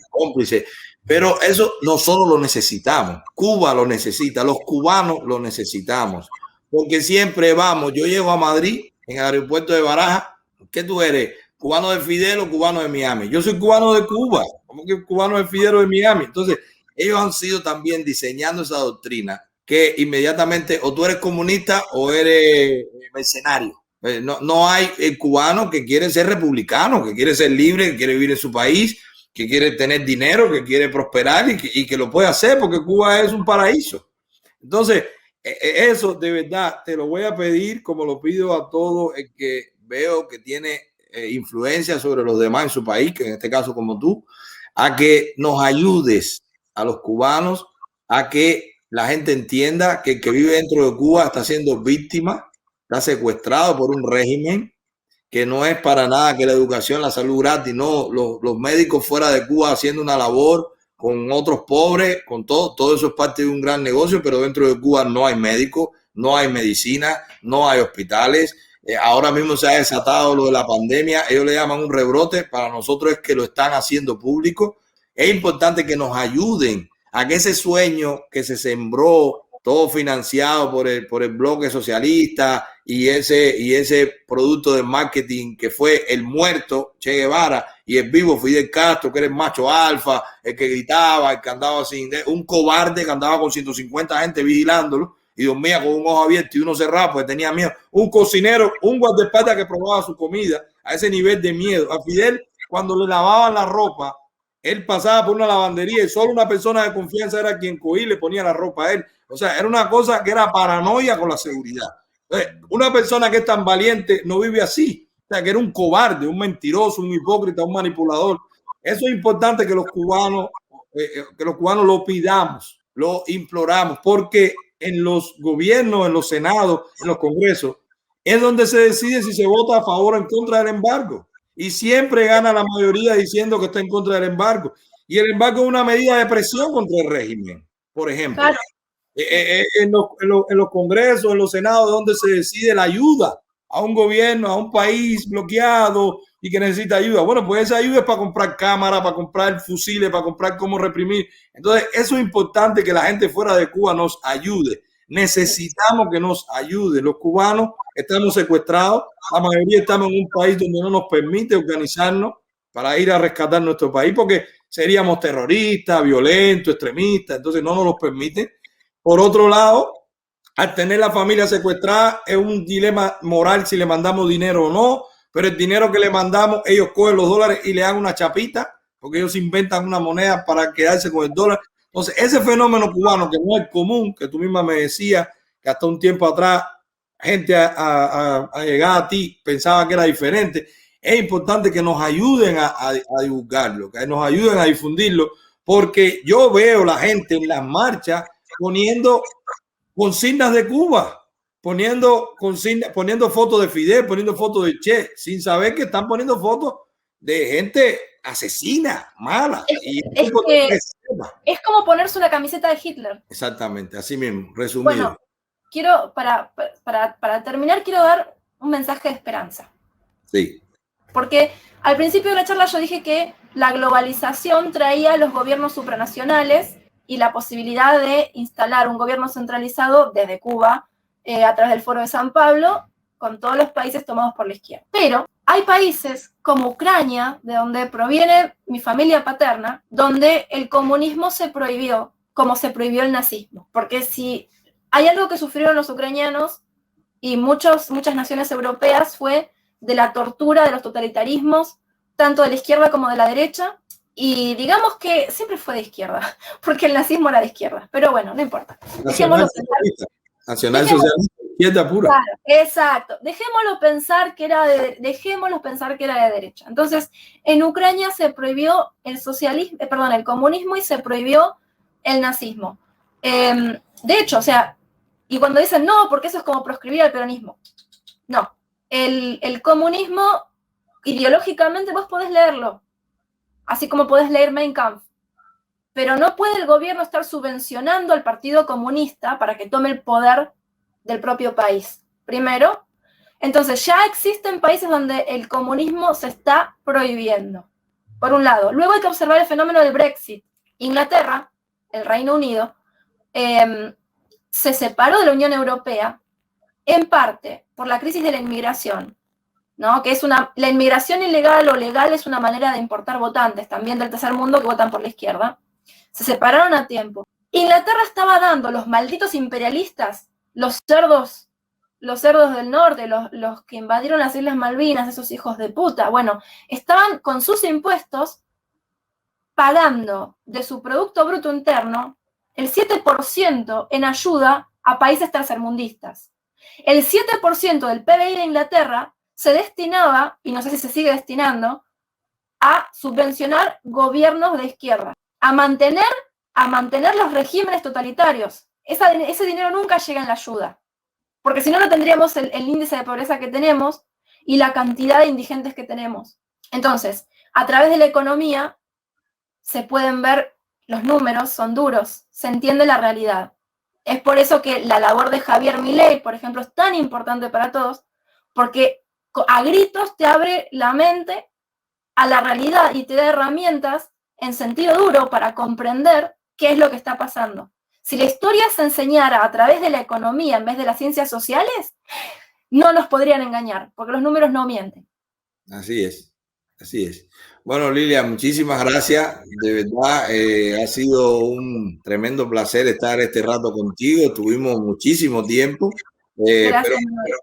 cómplices. Pero eso nosotros lo necesitamos, Cuba lo necesita, los cubanos lo necesitamos, porque siempre vamos, yo llego a Madrid, en el aeropuerto de Barajas, ¿qué tú eres? ¿Cubano de Fidel o cubano de Miami? Yo soy cubano de Cuba, ¿cómo que cubano de Fidel o de Miami? Entonces, ellos han sido también diseñando esa doctrina que inmediatamente o tú eres comunista o eres mercenario. No hay el cubano que quiere ser republicano, que quiere ser libre, que quiere vivir en su país, que quiere tener dinero, que quiere prosperar y que lo puede hacer porque Cuba es un paraíso. Entonces, eso de verdad te lo voy a pedir, como lo pido a todo el que veo que tiene influencia sobre los demás en su país, que en este caso como tú, a que nos ayudes a los cubanos a que la gente entienda que el que vive dentro de Cuba está siendo víctima, está secuestrado por un régimen que no es para nada que la educación, la salud gratis, no, los médicos fuera de Cuba haciendo una labor con otros pobres, con todo eso es parte de un gran negocio, pero dentro de Cuba no hay médicos, no hay medicina, no hay hospitales. Ahora mismo se ha desatado lo de la pandemia, ellos le llaman un rebrote, para nosotros es que lo están haciendo público. Es importante que nos ayuden a que ese sueño que se sembró, todo financiado por el bloque socialista y ese producto de marketing que fue el muerto Che Guevara y el vivo Fidel Castro, que era el macho alfa, el que gritaba, el que andaba sin, un cobarde que andaba con 150 gente vigilándolo y dormía con un ojo abierto y uno cerrado porque tenía miedo. Un cocinero, un guardaespaldas que probaba su comida a ese nivel de miedo. A Fidel, cuando le lavaban la ropa, él pasaba por una lavandería y solo una persona de confianza era quien cogía y le ponía la ropa a él. O sea, era una cosa que era paranoia con la seguridad. Una persona que es tan valiente no vive así. O sea, que era un cobarde, un mentiroso, un hipócrita, un manipulador. Eso es importante que los cubanos lo pidamos, lo imploramos, porque en los gobiernos, en los senados, en los congresos, es donde se decide si se vota a favor o en contra del embargo. Y siempre gana la mayoría diciendo que está en contra del embargo. Y el embargo es una medida de presión contra el régimen, por ejemplo. Claro. En los congresos, en los senados, donde se decide la ayuda a un gobierno, a un país bloqueado y que necesita ayuda. Bueno, pues esa ayuda es para comprar cámaras, para comprar fusiles, para comprar cómo reprimir. Entonces, eso es importante que la gente fuera de Cuba nos ayude. Necesitamos que nos ayude. Los cubanos estamos secuestrados, la mayoría estamos en un país donde no nos permite organizarnos para ir a rescatar nuestro país porque seríamos terroristas, violentos, extremistas, entonces no nos los permite. Por otro lado, al tener la familia secuestrada es un dilema moral si le mandamos dinero o no, pero el dinero que le mandamos, ellos cogen los dólares y le dan una chapita, porque ellos inventan una moneda para quedarse con el dólar. Entonces, ese fenómeno cubano que no es común, que tú misma me decías que hasta un tiempo atrás gente a llegar a ti pensaba que era diferente, es importante que nos ayuden a divulgarlo, que nos ayuden a difundirlo, porque yo veo la gente en las marchas poniendo consignas de Cuba, poniendo fotos de Fidel, poniendo fotos de Che, sin saber que están poniendo fotos de gente asesina, mala. Es como ponerse una camiseta de Hitler. Exactamente, así mismo, resumido. Bueno, quiero, para terminar, quiero dar un mensaje de esperanza. Sí. Porque al principio de la charla yo dije que la globalización traía a los gobiernos supranacionales y la posibilidad de instalar un gobierno centralizado desde Cuba a través del Foro de San Pablo con todos los países tomados por la izquierda. Pero hay países como Ucrania, de donde proviene mi familia paterna, donde el comunismo se prohibió, como se prohibió el nazismo. Porque si hay algo que sufrieron los ucranianos y muchas naciones europeas fue de la tortura, de los totalitarismos, tanto de la izquierda como de la derecha, y digamos que siempre fue de izquierda, porque el nazismo era de izquierda, pero bueno, no importa. Nacional socialista, izquierda pura. Claro, exacto. Dejémoslo pensar que era de derecha. Entonces, en Ucrania se prohibió el comunismo y se prohibió el nazismo. De hecho, o sea, y cuando dicen no, porque eso es como proscribir al peronismo. No, el comunismo ideológicamente vos podés leerlo, así como podés leer Mein Kampf, pero no puede el gobierno estar subvencionando al Partido Comunista para que tome el poder del propio país. Primero, entonces ya existen países donde el comunismo se está prohibiendo, por un lado. Luego hay que observar el fenómeno del Brexit. Inglaterra, el Reino Unido, se separó de la Unión Europea en parte por la crisis de la inmigración, ¿no? Que es la inmigración ilegal o legal es una manera de importar votantes también del tercer mundo que votan por la izquierda. Se separaron a tiempo. Inglaterra estaba dando los malditos imperialistas, los cerdos los cerdos del norte, los que invadieron las Islas Malvinas, esos hijos de puta, bueno, estaban con sus impuestos pagando de su Producto Bruto Interno el 7% en ayuda a países tercermundistas. El 7% del PBI de Inglaterra se destinaba, y no sé si se sigue destinando, a subvencionar gobiernos de izquierda, a mantener los regímenes totalitarios. Ese dinero nunca llega en la ayuda, porque si no, no tendríamos el índice de pobreza que tenemos y la cantidad de indigentes que tenemos. Entonces, a través de la economía se pueden ver los números, son duros, se entiende la realidad. Es por eso que la labor de Javier Milei, por ejemplo, es tan importante para todos, porque a gritos te abre la mente a la realidad y te da herramientas en sentido duro para comprender qué es lo que está pasando. Si la historia se enseñara a través de la economía en vez de las ciencias sociales, no nos podrían engañar, porque los números no mienten. Así es, así es. Bueno, Lilia, muchísimas gracias. De verdad, ha sido un tremendo placer estar este rato contigo. Tuvimos muchísimo tiempo. Espero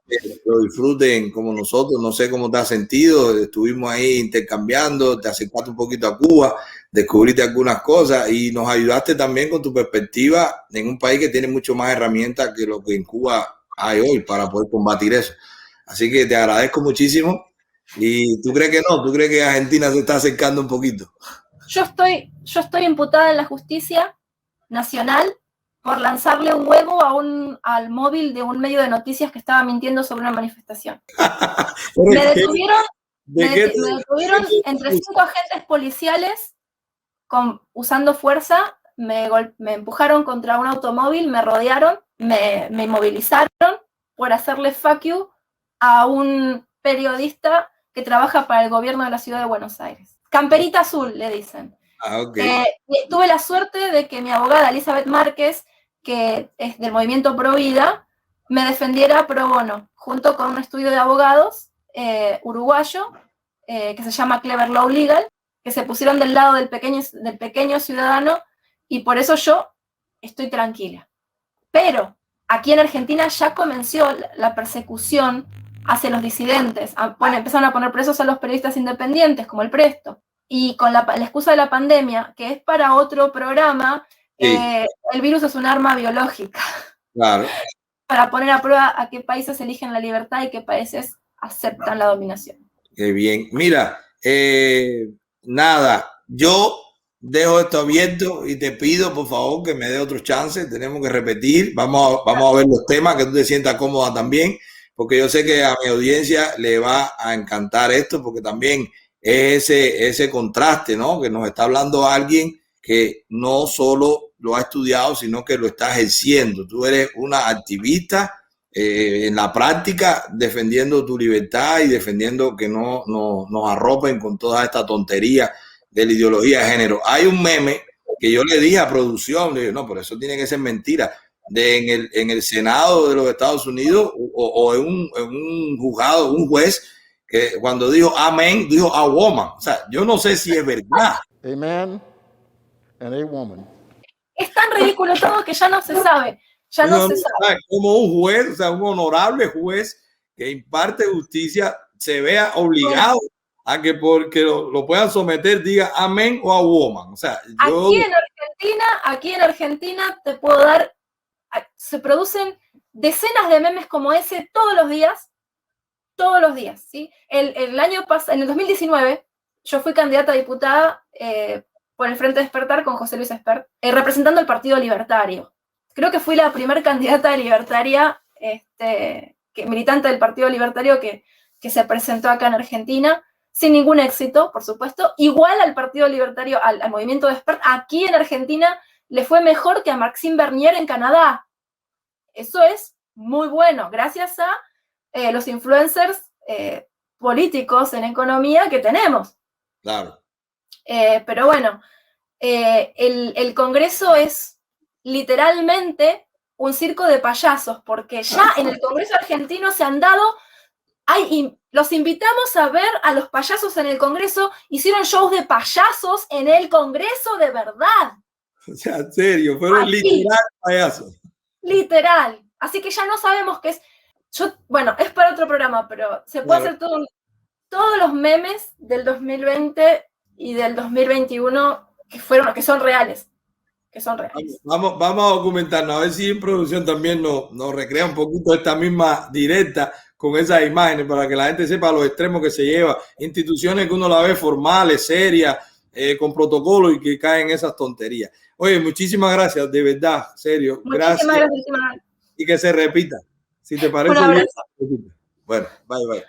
que lo disfruten como nosotros. No sé cómo te has sentido. Estuvimos ahí intercambiando, te acercaste un poquito a Cuba, descubriste algunas cosas y nos ayudaste también con tu perspectiva en un país que tiene mucho más herramientas que lo que en Cuba hay hoy para poder combatir eso. Así que te agradezco muchísimo. ¿Y tú crees que no? ¿Tú crees que Argentina se está acercando un poquito? Yo estoy imputada en la justicia nacional por lanzarle un huevo al móvil de un medio de noticias que estaba mintiendo sobre una manifestación. Me detuvieron entre 5 agentes policiales usando fuerza, me empujaron contra un automóvil, me rodearon, me inmovilizaron por hacerle fuck you a un periodista que trabaja para el gobierno de la ciudad de Buenos Aires. Camperita azul, le dicen. Okay. Tuve la suerte de que mi abogada Elizabeth Márquez, que es del movimiento Pro Vida, me defendiera pro bono, junto con un estudio de abogados uruguayo, que se llama Clever Law Legal, que se pusieron del lado del pequeño ciudadano, y por eso yo estoy tranquila. Pero aquí en Argentina ya comenzó la persecución hacia los disidentes. Empezaron a poner presos a los periodistas independientes, como el Presto. Y con la excusa de la pandemia, que es para otro programa, sí. El virus es un arma biológica. Claro. Para poner a prueba a qué países eligen la libertad y qué países aceptan la dominación. Qué bien. Mira, nada, yo dejo esto abierto y te pido, por favor, que me dé otro chance. Tenemos que repetir. Vamos a ver los temas, que tú te sientas cómoda también, porque yo sé que a mi audiencia le va a encantar esto, porque también es ese contraste, ¿no? Que nos está hablando alguien que no solo lo ha estudiado, sino que lo está ejerciendo. Tú eres una activista en la práctica, defendiendo tu libertad y defendiendo que no nos arropen con toda esta tontería de la ideología de género. Hay un meme que yo le dije a producción, le dije, no, pero eso tiene que ser mentira, en el Senado de los Estados Unidos o en un juzgado, un juez, que cuando dijo amén, dijo a woman. O sea, yo no sé si es verdad. A man and a woman. Es tan ridículo todo que ya no se sabe. Ya no se sabe. Como un juez, o sea, un honorable juez que imparte justicia, se vea obligado a que porque lo puedan someter, diga amén o a woman. O sea, yo... Aquí en Argentina te puedo dar, se producen decenas de memes como ese todos los días, ¿sí? El año pasado, en el 2019, yo fui candidata a diputada por el Frente Despertar con José Luis Espert, representando el Partido Libertario. Creo que fui la primera candidata libertaria, militante del Partido Libertario que se presentó acá en Argentina, sin ningún éxito, por supuesto. Igual al Partido Libertario, al movimiento Despertar, aquí en Argentina le fue mejor que a Maxime Bernier en Canadá. Eso es muy bueno, gracias a los influencers políticos en economía que tenemos. Claro. Pero bueno, el Congreso es literalmente un circo de payasos, porque ya en el Congreso argentino se han dado, los invitamos a ver a los payasos en el Congreso, hicieron shows de payasos en el Congreso de verdad. O sea, en serio, fueron literal payasos. Literal. Así que ya no sabemos qué es. bueno, es para otro programa, pero se puede hacer todos los memes del 2020 y del 2021 que son reales. Vamos a documentarnos, a ver si en producción también nos recrea un poquito esta misma directa con esas imágenes para que la gente sepa los extremos que se lleva. Instituciones que uno la ve formales, serias, con protocolo y que caen esas tonterías. Oye, muchísimas gracias, de verdad, serio. Gracias. Y que se repita. Si te parece bien. Bueno, bye.